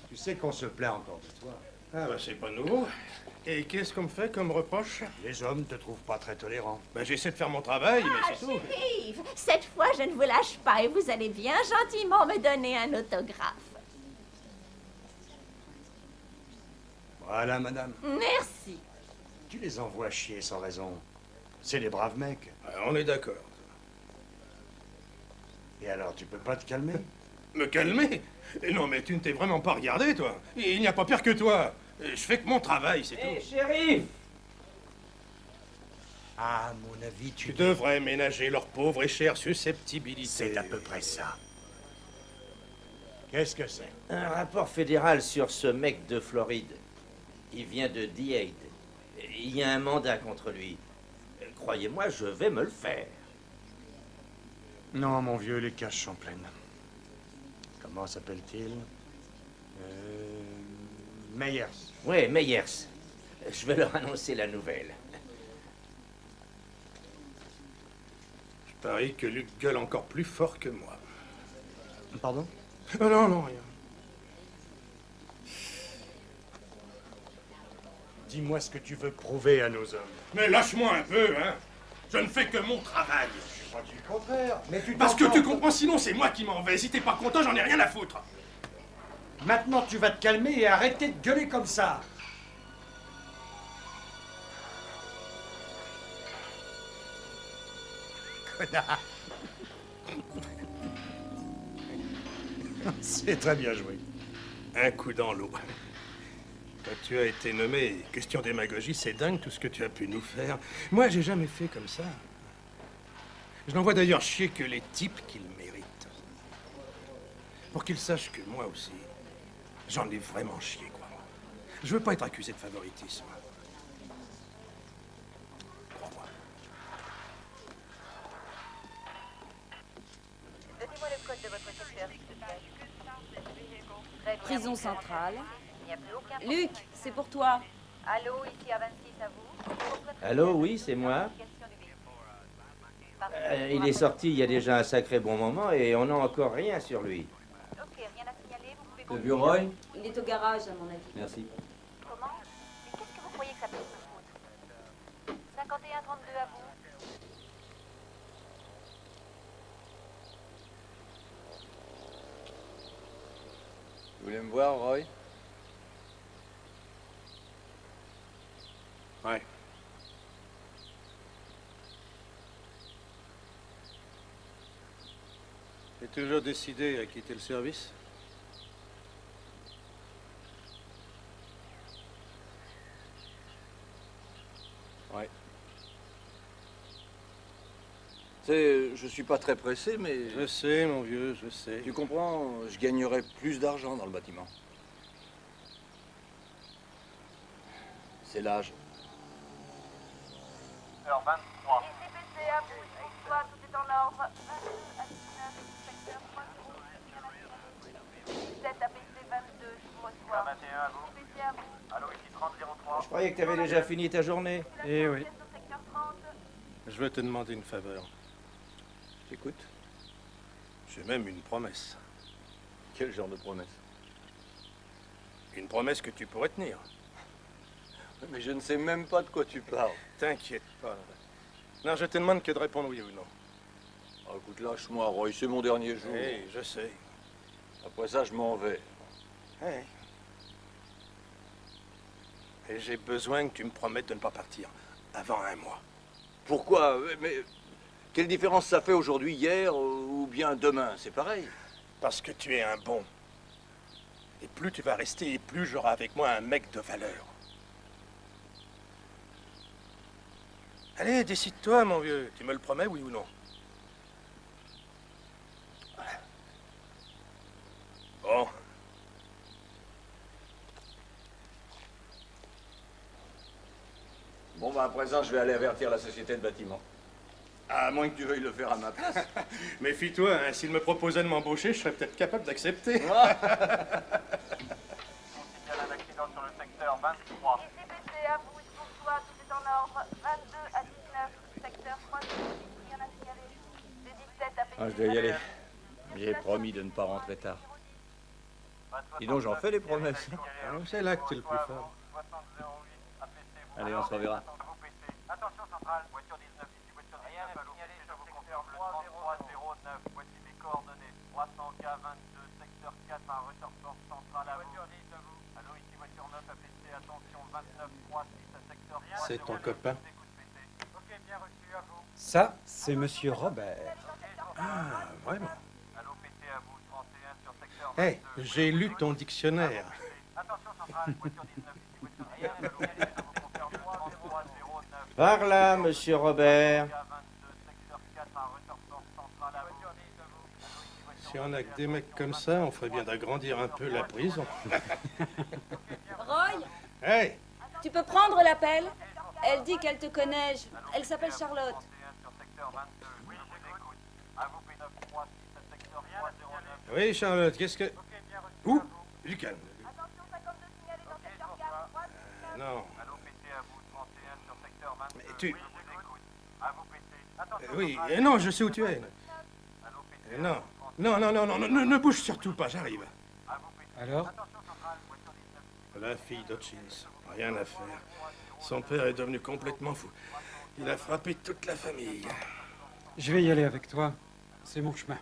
Tu sais qu'on se plaint encore de toi. Ah, bah c'est pas nouveau. Et qu'est-ce qu'on me fait comme reproche? Les hommes te trouvent pas très tolérant. Ben, j'essaie de faire mon travail, mais c'est tout. Shérif, cette fois, je ne vous lâche pas et vous allez bien gentiment me donner un autographe. Voilà, madame. Merci. Tu les envoies chier sans raison. C'est des braves mecs. On est d'accord. Et alors, tu peux pas te calmer? Me calmer? Non, mais tu ne t'es vraiment pas regardé, toi. Il n'y a pas pire que toi. Je fais que mon travail, c'est tout. Shérif! À mon avis, Tu devrais ménager leur pauvre et chère susceptibilité. C'est à peu près ça. Qu'est-ce que c'est? Un rapport fédéral sur ce mec de Floride. Il vient de D8. Il y a un mandat contre lui. Croyez-moi, je vais me le faire. Non, mon vieux, les caches sont pleines. Comment s'appelle-t-il? Meyers. Oui, Meyers. Je vais leur annoncer la nouvelle. Je parie que Luc gueule encore plus fort que moi. Pardon? Non, non, rien. Dis-moi ce que tu veux prouver à nos hommes. Mais lâche-moi un peu, hein. Je ne fais que mon travail. Je crois du contraire. Mais tu Parce que tu comprends, sinon c'est moi qui m'en vais. Si t'es pas content, j'en ai rien à foutre. Maintenant, tu vas te calmer et arrêter de gueuler comme ça. Connard. C'est très bien joué. Un coup dans l'eau. Toi, tu as été nommé. Question démagogie, c'est dingue tout ce que tu as pu nous faire. Moi, j'ai jamais fait comme ça. Je n'envoie d'ailleurs chier que les types qu'ils méritent. Pour qu'ils sachent que moi aussi, j'en ai vraiment chié, quoi. Je veux pas être accusé de favoritisme. Crois-moi. Donnez-moi le code de votre secteur, s'il te plaît. Très bien. Prison centrale. Il n'y a plus aucun problème. Luc, c'est pour toi. Allô, ici à 26, à vous. Allô, oui, c'est moi. Il est sorti il y a déjà un sacré bon moment et on n'a encore rien sur lui. Ok, rien à signaler, vous pouvez T'as vu Roy? Il est au garage, à mon avis. Merci. Comment? Mais qu'est-ce que vous croyez que ça peut se foutre? 51-32 à vous. Vous voulez me voir, Roy? Ouais. T'es toujours décidé à quitter le service? Ouais. Tu sais, je suis pas très pressé, mais... Je sais, mon vieux, je sais. Tu comprends, je gagnerais plus d'argent dans le bâtiment. C'est l'âge. Heure 23. ICPC à vous, bonsoir, tout est en ordre. 22 à 19, secteur 30, 17 APC 22, je vous reçois. 21 à vous. ICPC à vous. Allô, ici 3003. Je croyais que tu avais déjà fini ta journée. Eh oui. Secteur 30. Je veux te demander une faveur. Écoute. J'ai même une promesse. Quel genre de promesse? Une promesse que tu pourrais tenir. Mais je ne sais même pas de quoi tu parles. T'inquiète pas. Non, je te demande que de répondre oui ou non. Ah, écoute, lâche-moi, Roy, c'est mon dernier jour. Oui, je sais. Après ça, je m'en vais. Hey. Et j'ai besoin que tu me promettes de ne pas partir avant un mois. Pourquoi? Mais quelle différence ça fait aujourd'hui, hier ou bien demain? C'est pareil. Parce que tu es un bon. Et plus tu vas rester, et plus j'aurai avec moi un mec de valeur. Allez, décide-toi, mon vieux. Tu me le promets, oui ou non? Bon. Bon, ben à présent, je vais aller avertir la société de bâtiment. À moins que tu veuilles le faire à ma place. Méfie-toi, hein, s'il me proposait de m'embaucher, je serais peut-être capable d'accepter. On signale un accident sur le secteur 23. ICPC à vous, bonsoir, tout est en ordre. 22 à 19, secteur 30, rien à signaler. De 17 APC. Ah, je dois y aller. J'ai promis de ne pas rentrer tard. Dis donc, j'en fais les promesses. C'est là que tu es le plus fort. Allez, on se reverra. Attention centrale, voiture 19, ici voiture 19, allô, je vous confirme le 3309, voici mes coordonnées. 300K 22, secteur 4, un ressortissant central à vous. Voiture 10 à vous. Allô, ici voiture 9, APC, attention 2936 à secteur 3. C'est ton copain. Ok, bien reçu, à vous. Ça, c'est Monsieur Robert. Ah, vraiment? Allô, PT à vous, 31 sur secteur 22. Hé, j'ai lu ton dictionnaire. Attention centrale, voiture 19, ici voiture 19, allô, je vous confirme le 3309. Par là, monsieur Robert. Si on a que des mecs comme ça, on ferait bien d'agrandir un peu la prison. Roy, Hey! tu peux prendre l'appel? Elle dit qu'elle te connaît. Elle s'appelle Charlotte. Oui, Charlotte, qu'est-ce que... Où? Du calme. Non. Mais tu... Oui, non, je sais où tu es. Non, non, non, non, non, ne bouge surtout pas, j'arrive. Alors? La fille d'Hutchins, rien à faire. Son père est devenu complètement fou. Il a frappé toute la famille. Je vais y aller avec toi. C'est mon chemin.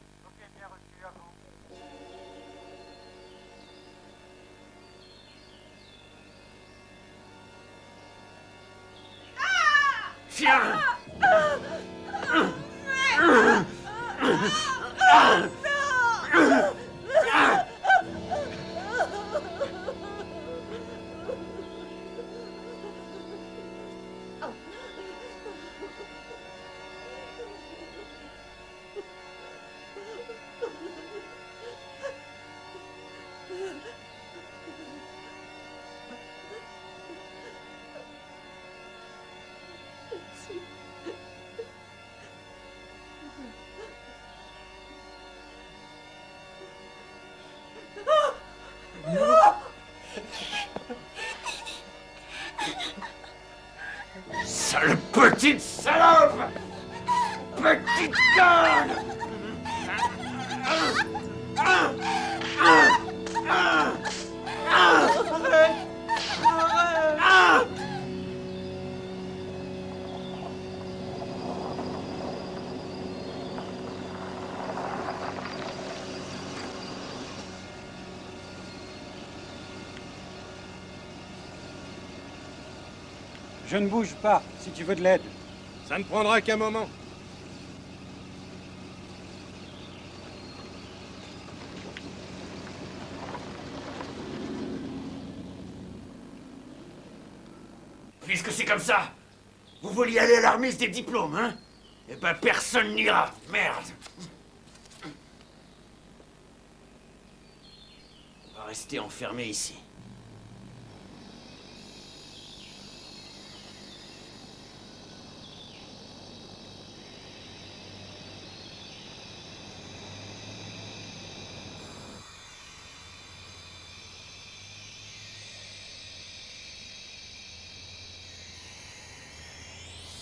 Tiens! Sale petite salope! Petite conne! Je ne bouge pas, si tu veux de l'aide. Ça ne prendra qu'un moment. Puisque c'est comme ça, vous vouliez aller à la remise des diplômes, hein? Eh ben personne n'ira, merde! On va rester enfermé ici.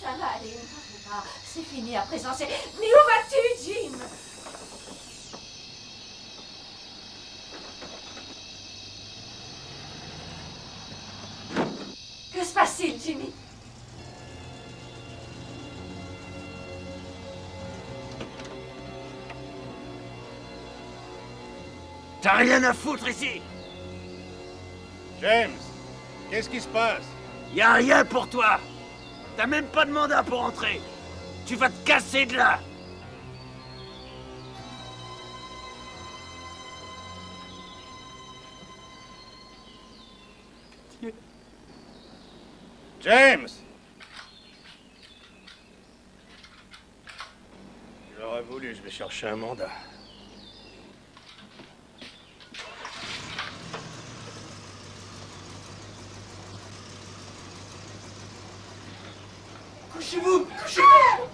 Ça va aller, ne t'en fais pas. C'est fini à présent, c'est... Mais où vas-tu, Jim? Que se passe-t-il, Jimmy? T'as rien à foutre ici! James, qu'est-ce qui se passe? Y a rien pour toi! T'as même pas de mandat pour entrer! Tu vas te casser de là! James! J'aurais voulu, je vais chercher un mandat. Couchez-vous! Couchez-vous!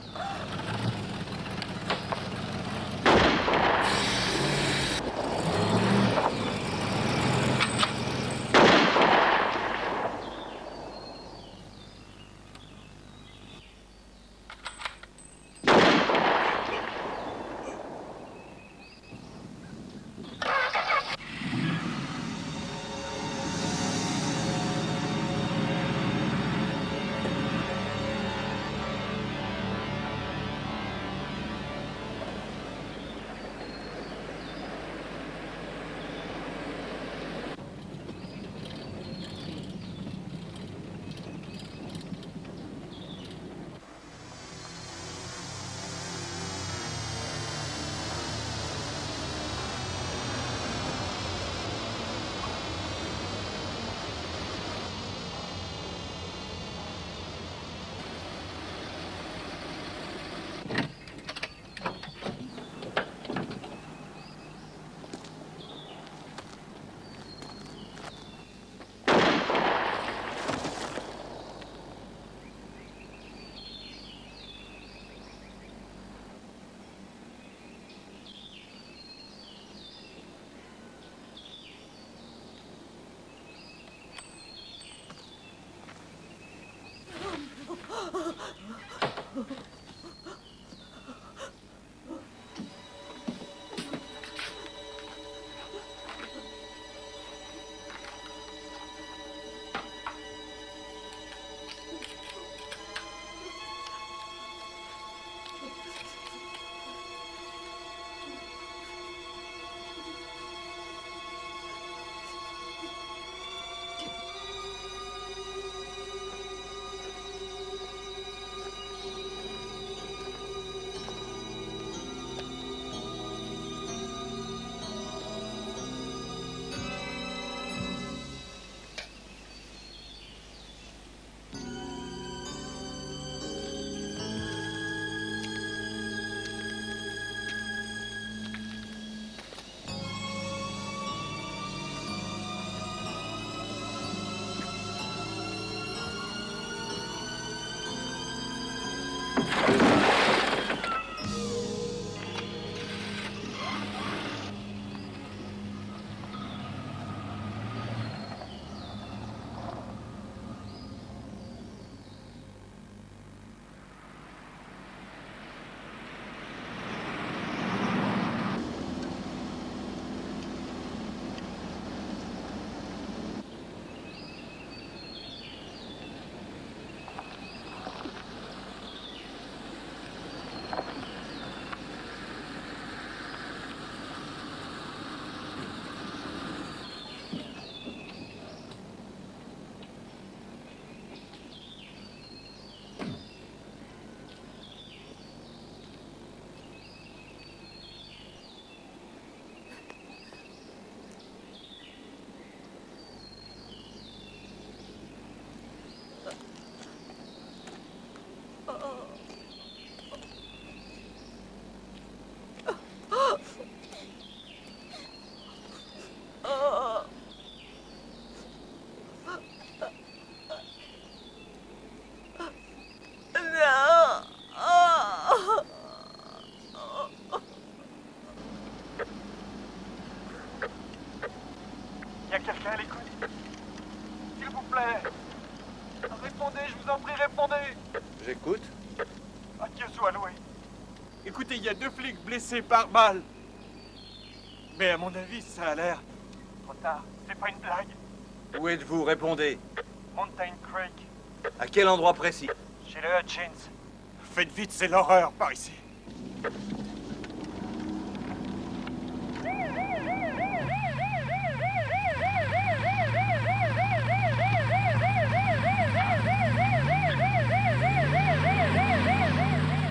à l'écoute. S'il vous plaît. Répondez, je vous en prie, répondez. J'écoute. À Dieu soit loué. Écoutez, il y a 2 flics blessés par balle. Mais à mon avis, ça a l'air... Trop tard, c'est pas une blague. Où êtes-vous? Répondez. Mountain Creek, À quel endroit précis? chez le Hutchins. Faites vite, c'est l'horreur par ici.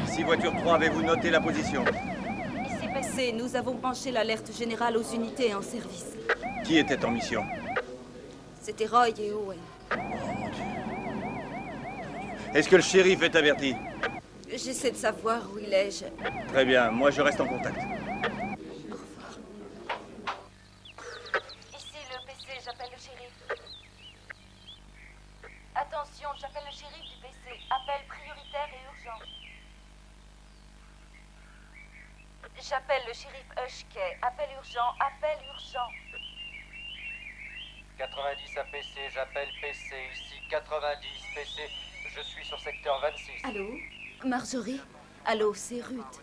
Ici, voiture 3, avez-vous noté la position? Ici PC, nous avons penché l'alerte générale aux unités en service. Qui était en mission? C'était Roy et Owen. Est-ce que le shérif est averti? J'essaie de savoir où il est. Très bien, moi je reste en contact. Ici le PC, j'appelle le shérif. Attention, j'appelle le shérif du PC. Appel prioritaire et urgent. J'appelle le shérif Hushkey. Appel urgent, appel urgent. 90 à PC, j'appelle PC. Ici 90 PC, je suis sur secteur 26. Allô? Marjorie? Allô, c'est Ruth.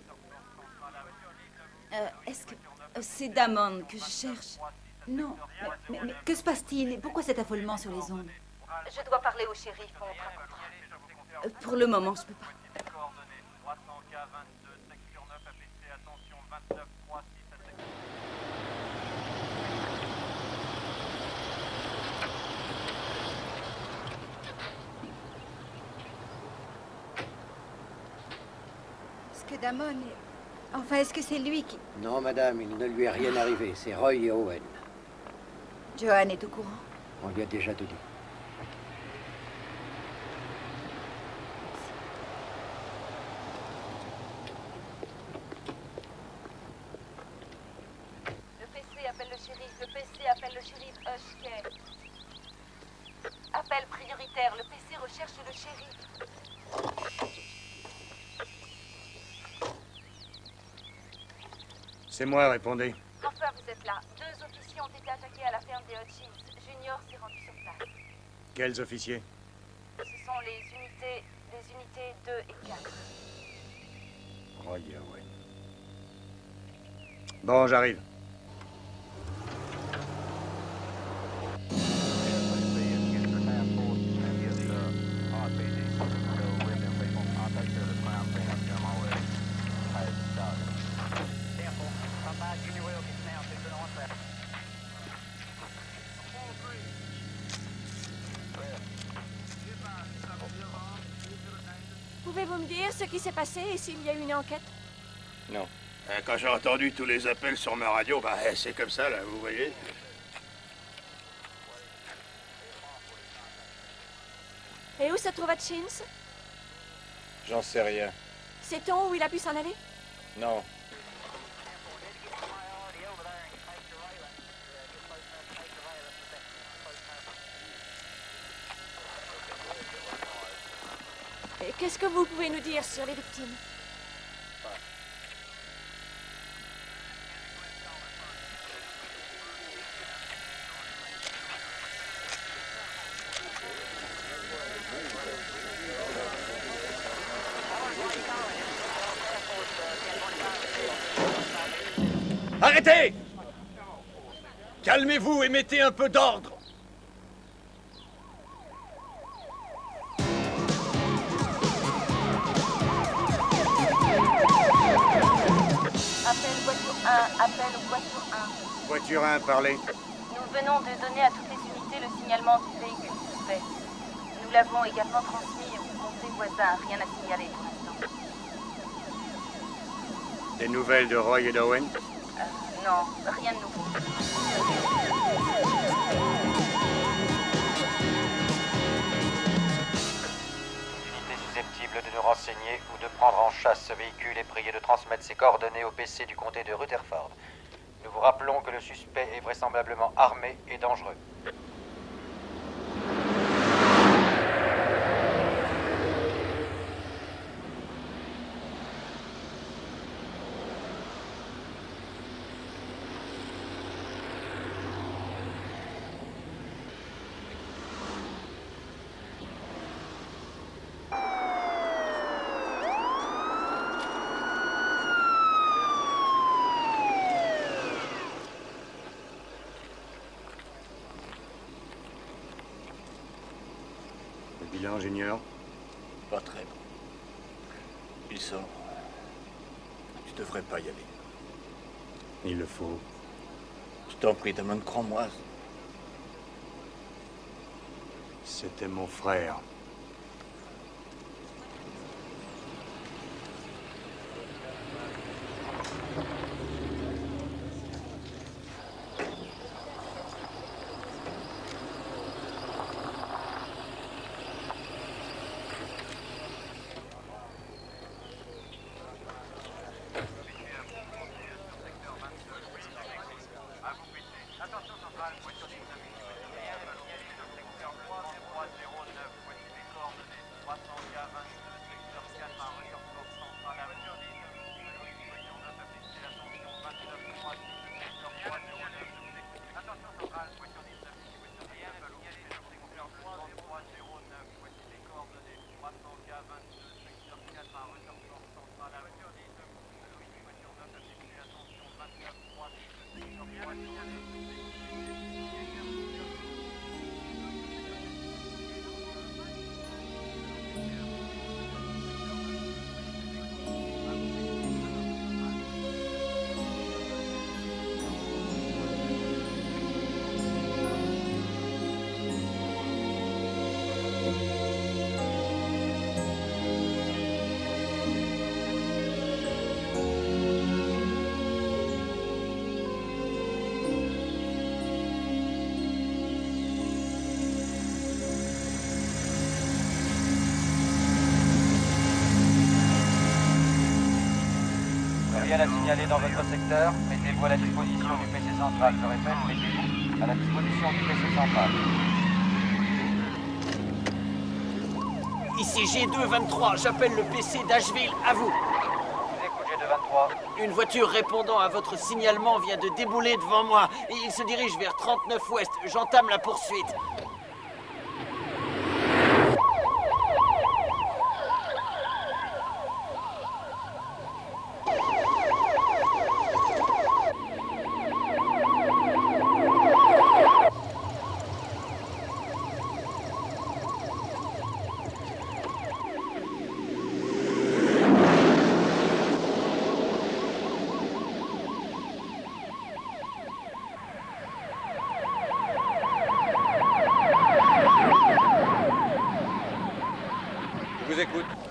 Est-ce que... c'est Damon que je cherche? Non, mais que se passe-t-il et pourquoi cet affolement sur les ondes? Je dois parler au shérif, on te racontera. Pour le moment, je peux pas. Est-ce que Damon est... Enfin, est-ce que c'est lui qui... Non, madame, il ne lui est rien arrivé. C'est Roy et Owen. Johan est au courant? On lui a déjà tout dit. Le PC appelle le shérif, le PC appelle le shérif Hushkey. Appel prioritaire, le PC recherche le shérif. C'est moi, répondez. Enfin, vous êtes là. 2 officiers ont été attaqués à la ferme des Hutchins. Junior s'est rendu sur place. Quels officiers? Ce sont les unités 2 et 4. Roy et Owen. Bon, j'arrive. Pouvez-vous me dire ce qui s'est passé et s'il y a eu une enquête? Non. Quand j'ai entendu tous les appels sur ma radio, bah c'est comme ça, là, vous voyez. Et où se trouve Hutchins? J'en sais rien. Sait-on où il a pu s'en aller? Non. Et qu'est-ce que vous pouvez nous dire sur les victimes? Arrêtez! Calmez-vous et mettez un peu d'ordre. Appel voiture 1, appel voiture 1. Voiture 1, parlez. Nous venons de donner à toutes les unités le signalement du véhicule suspect. Nous l'avons également transmis au comté voisin. Rien à signaler pour l'instant. Des nouvelles de Roy et d'Owen? Non, rien de nouveau. Unité susceptible de nous renseigner ou de prendre en chasse ce véhicule est priée de transmettre ses coordonnées au PC du comté de Rutherford. Nous vous rappelons que le suspect est vraisemblablement armé et dangereux. bien, ingénieur? Pas très bon. Il sort. Tu devrais pas y aller. Il le faut. Je t'en prie, Damon, crois-moi. C'était mon frère. Rien à signaler dans votre secteur, mettez-vous à la disposition du PC central. Je répète, mettez-vous à la disposition du PC central. Ici G223, j'appelle le PC d'Asheville, à vous. Écoute G223. Une voiture répondant à votre signalement vient de débouler devant moi et il se dirige vers 39 Ouest. J'entame la poursuite.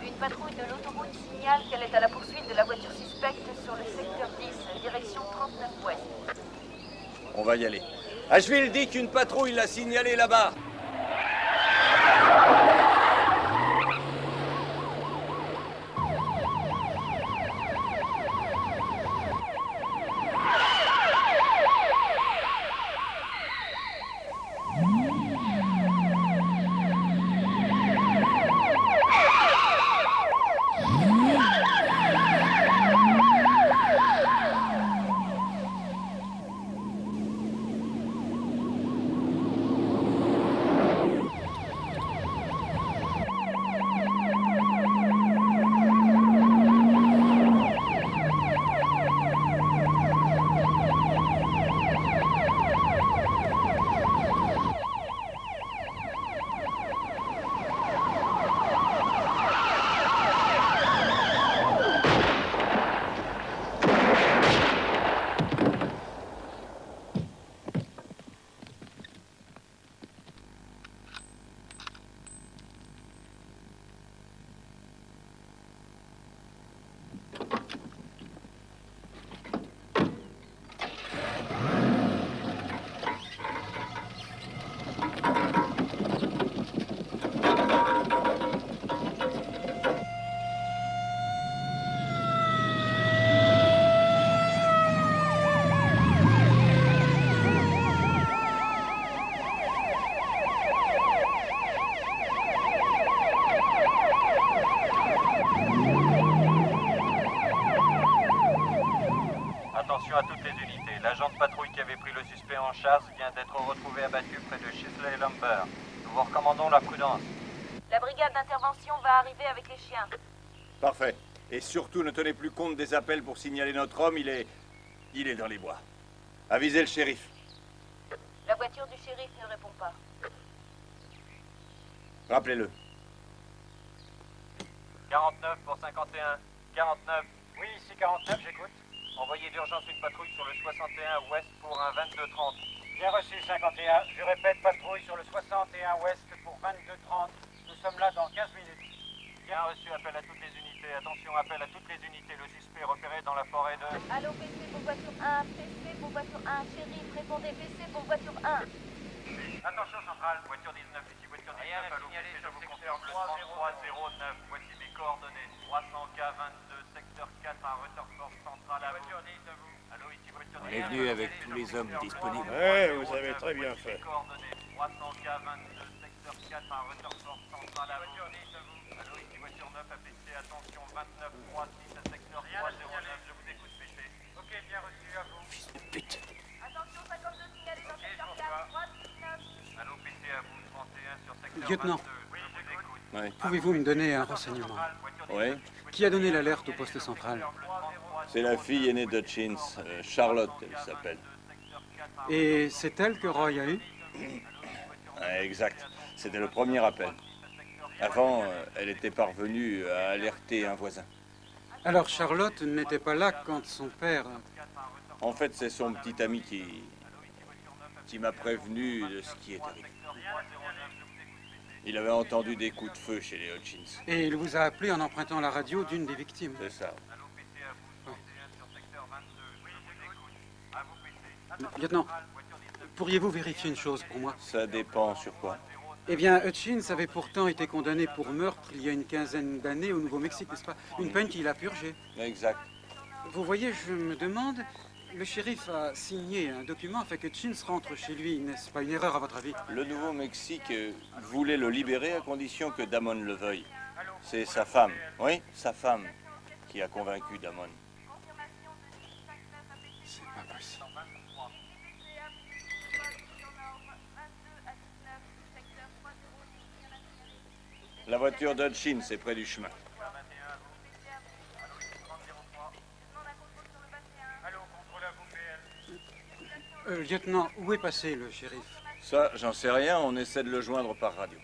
Une patrouille de l'autoroute signale qu'elle est à la poursuite de la voiture suspecte sur le secteur 10, direction 39 Ouest. On va y aller. Asheville dit qu'une patrouille l'a signalé là-bas. Attention à toutes les unités. L'agent de patrouille qui avait pris le suspect en chasse vient d'être retrouvé abattu près de Shisley Lumber. Nous vous recommandons la prudence. La brigade d'intervention va arriver avec les chiens. Parfait. Et surtout, ne tenez plus compte des appels pour signaler notre homme. Il est dans les bois. Avisez le shérif. La voiture du shérif ne répond pas. Rappelez-le. 49 pour 51. 49. Oui, ici 49, j'écoute. Envoyez d'urgence une patrouille sur le 61 ouest pour un 22-30. Bien reçu, 51. Je répète, patrouille sur le 61 ouest pour 22-30. Nous sommes là dans 15 minutes. Bien reçu, appel à toutes les unités. Attention, appel à toutes les unités. Le suspect repéré dans la forêt de... Allô, PC pour voiture 1. PC pour voiture 1. Shérif, répondez PC pour voiture 1. Attention centrale, voiture 19, ici voiture 19, allô, PC, je vous confirme le 3309. Voici mes coordonnées. 300K22, secteur 4 à Rutherford Central, à voiture 10 de vous. Allô, ici voiture 19. On est venu avec tous les hommes disponibles. Ouais, vous avez très bien fait. 300K22, secteur 4 à Rutherford Central, à voiture 10 de vous. Allô, ici voiture 9, APC, attention, 2936, secteur 309, je vous écoute, PC. Ok, bien reçu, à vous. Fils de pute. Attention, 52 signalés dans secteur 4. 319. Allô, PC, à vous, 31 sur secteur Lieutenant, 22. Oui, je vous écoute. Oui. pouvez-vous me donner un renseignement? Oui. Qui a donné l'alerte au poste central? C'est la fille aînée d'Hutchins, Charlotte, elle s'appelle. Et c'est elle que Roy a eu? Exact. C'était le premier appel. Avant, elle était parvenue à alerter un voisin. Alors Charlotte n'était pas là quand son père... En fait, c'est son petit ami qui m'a prévenu de ce qui est arrivé. Il avait entendu des coups de feu chez les Hutchins. Et il vous a appelé en empruntant la radio d'une des victimes. C'est ça. Lieutenant, pourriez-vous vérifier une chose pour moi? Ça dépend sur quoi. Eh bien, Hutchins avait pourtant été condamné pour meurtre il y a une quinzaine d'années au Nouveau-Mexique, n'est-ce pas? Une peine qu'il a purgée. Exact. Vous voyez, je me demande, le shérif a signé un document afin que Hutchins rentre chez lui. N'est-ce pas une erreur à votre avis? Le Nouveau-Mexique voulait le libérer à condition que Damon le veuille. C'est sa femme, oui, sa femme, qui a convaincu Damon. C'est pas possible. La voiture d'Hutchins est près du chemin. Lieutenant, où est passé le shérif? Ça, j'en sais rien, on essaie de le joindre par radio.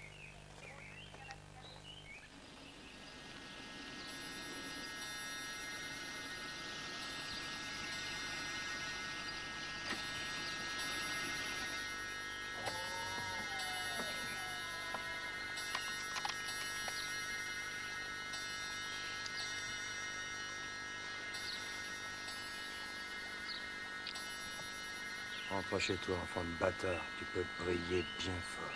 Rentre chez toi, enfant de bâtard. Tu peux briller bien fort.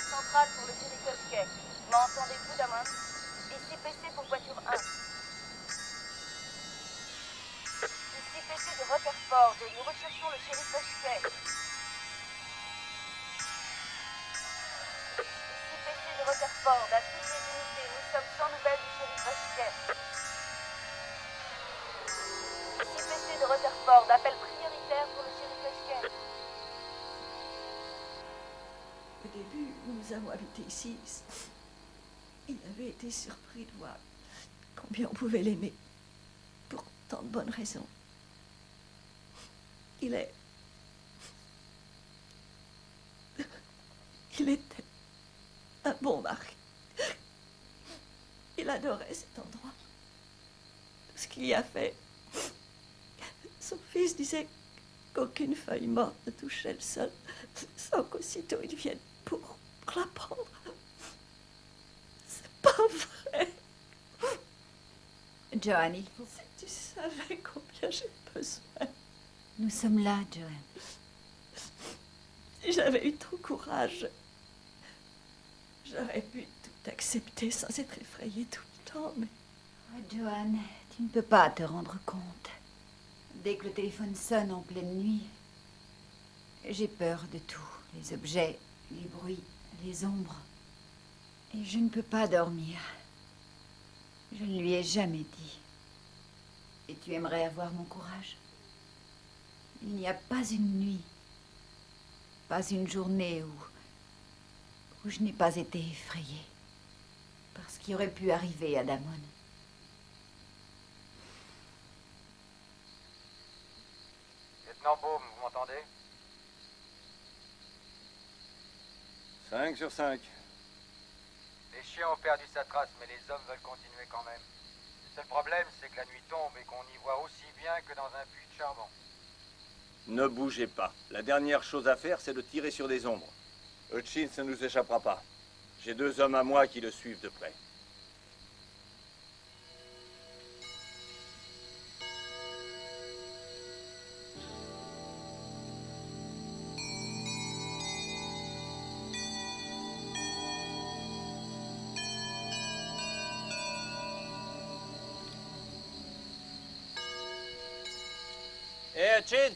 Centrale pour le shérif Huskey. M'entendez-vous, Damon? Ici PC pour voiture 1. Ici PC de Rutherford. Nous recherchons le shérif Huskey. Ici PC de Rutherford. À toutes les unités, nous sommes sans nouvelles du shérif Huskey. Ici PC de Rutherford. Appel prioritaire pour le shérif Huskey. Au début, nous avons habité ici. Il avait été surpris de voir combien on pouvait l'aimer pour tant de bonnes raisons. Il était un bon mari. Il adorait cet endroit. Tout ce qu'il y a fait. Son fils disait qu'aucune feuille morte ne touchait le sol sans qu'aussitôt il vienne pour la prendre. C'est pas vrai. Joanne, il faut... Si tu savais combien j'ai besoin. Nous sommes là, Joanne. Si j'avais eu ton courage, j'aurais pu tout accepter sans être effrayée tout le temps, mais... Oh, Joanne, tu ne peux pas te rendre compte. Dès que le téléphone sonne en pleine nuit, j'ai peur de tout. Les objets, les bruits, les ombres. Et je ne peux pas dormir. Je ne lui ai jamais dit. Et tu aimerais avoir mon courage? Il n'y a pas une nuit, pas une journée où je n'ai pas été effrayée par ce qui aurait pu arriver à Damon. Lieutenant Baume, vous m'entendez? 5 sur 5. Les chiens ont perdu sa trace, mais les hommes veulent continuer quand même. Le seul problème, c'est que la nuit tombe et qu'on y voit aussi bien que dans un puits de charbon. Ne bougez pas. La dernière chose à faire, c'est de tirer sur des ombres. Hutchins ne nous échappera pas. J'ai 2 hommes à moi qui le suivent de près. Hé, Hutchins!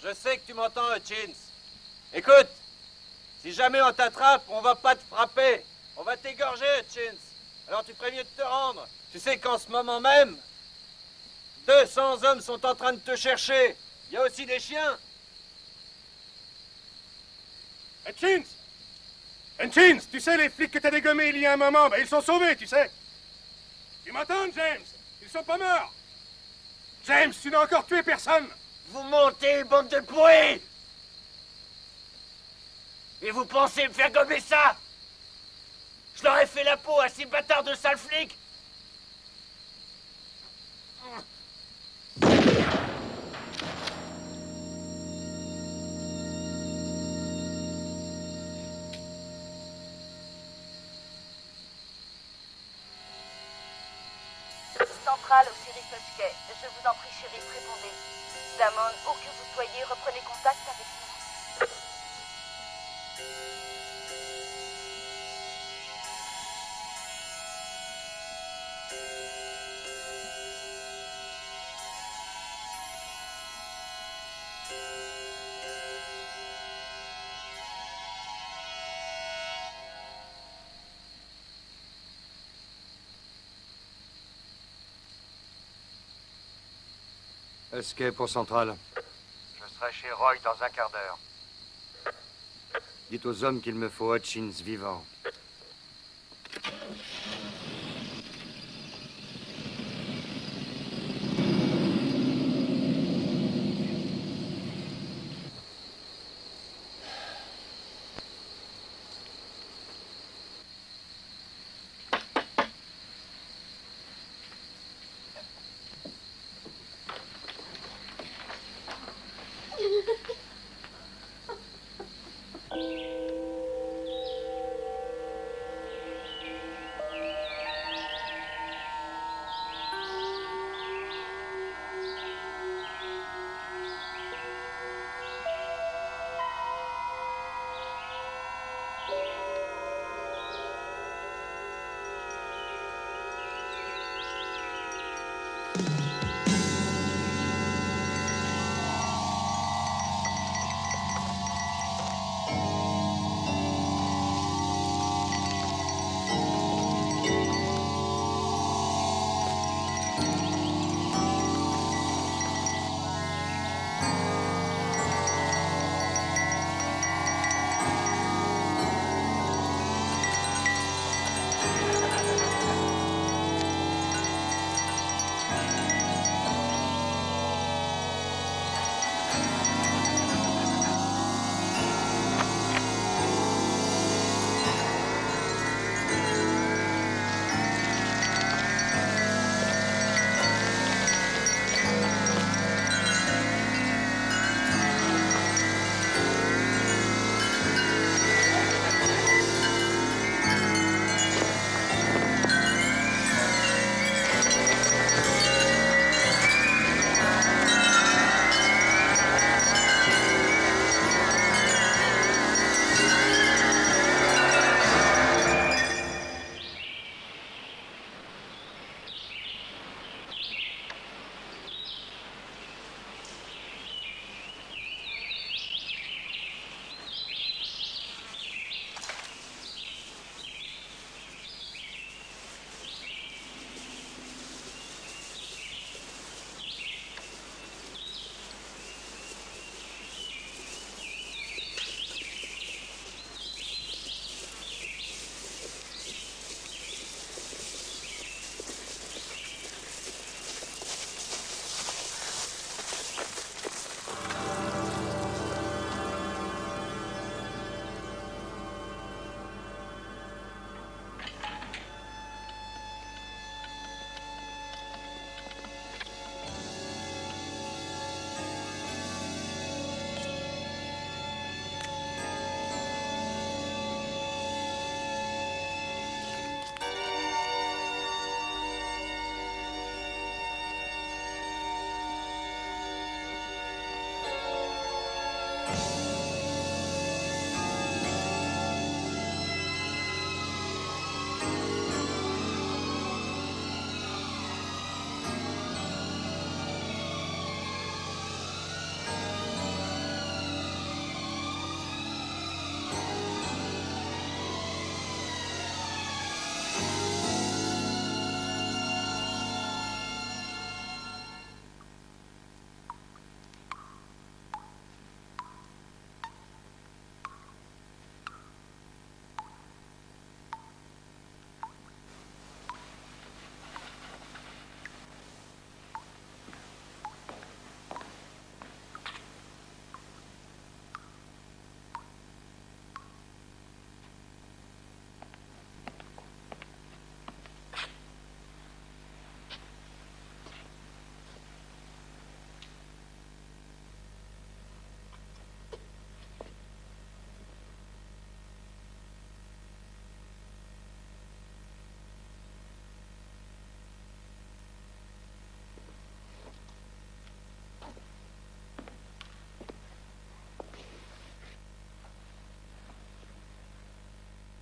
Je sais que tu m'entends, Hutchins. Écoute, si jamais on t'attrape, on va pas te frapper. On va t'égorger, Hutchins. Alors tu ferais mieux de te rendre. Tu sais qu'en ce moment même, 200 hommes sont en train de te chercher. Il y a aussi des chiens. Hutchins! Hutchins, tu sais, les flics que t'as dégommés il y a un moment, ben, ils sont sauvés, tu sais. Tu m'entends, James? Ils sont pas morts. James, tu n'as encore tué personne. Vous montez, bande de pourris! Et vous pensez me faire gommer ça? Je leur ai fait la peau à ces bâtards de sales flics! Centrale au shérif Hutchkey. Je vous en prie, shérif, répondez. Damon, où que vous soyez, reprenez contact avec nous. Escape pour Centrale. Je serai chez Roy dans un quart d'heure. Dites aux hommes qu'il me faut Hutchins vivant.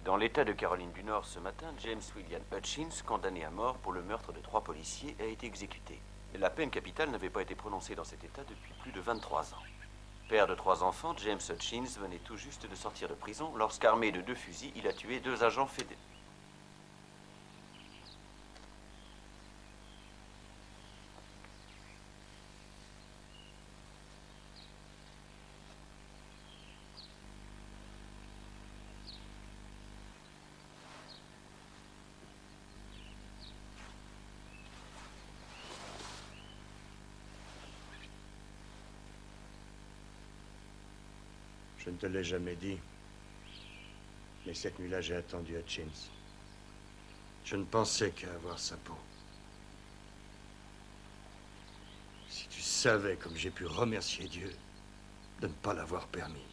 Dans l'État de Caroline du Nord ce matin, James William Hutchins, condamné à mort pour le meurtre de 3 policiers, a été exécuté. La peine capitale n'avait pas été prononcée dans cet État depuis plus de 23 ans. Père de 3 enfants, James Hutchins venait tout juste de sortir de prison lorsqu'armé de 2 fusils, il a tué 2 agents fédéraux. Je ne te l'ai jamais dit, mais cette nuit-là, j'ai attendu Hutchins. Je ne pensais qu'à avoir sa peau. Si tu savais comme j'ai pu remercier Dieu de ne pas l'avoir permis.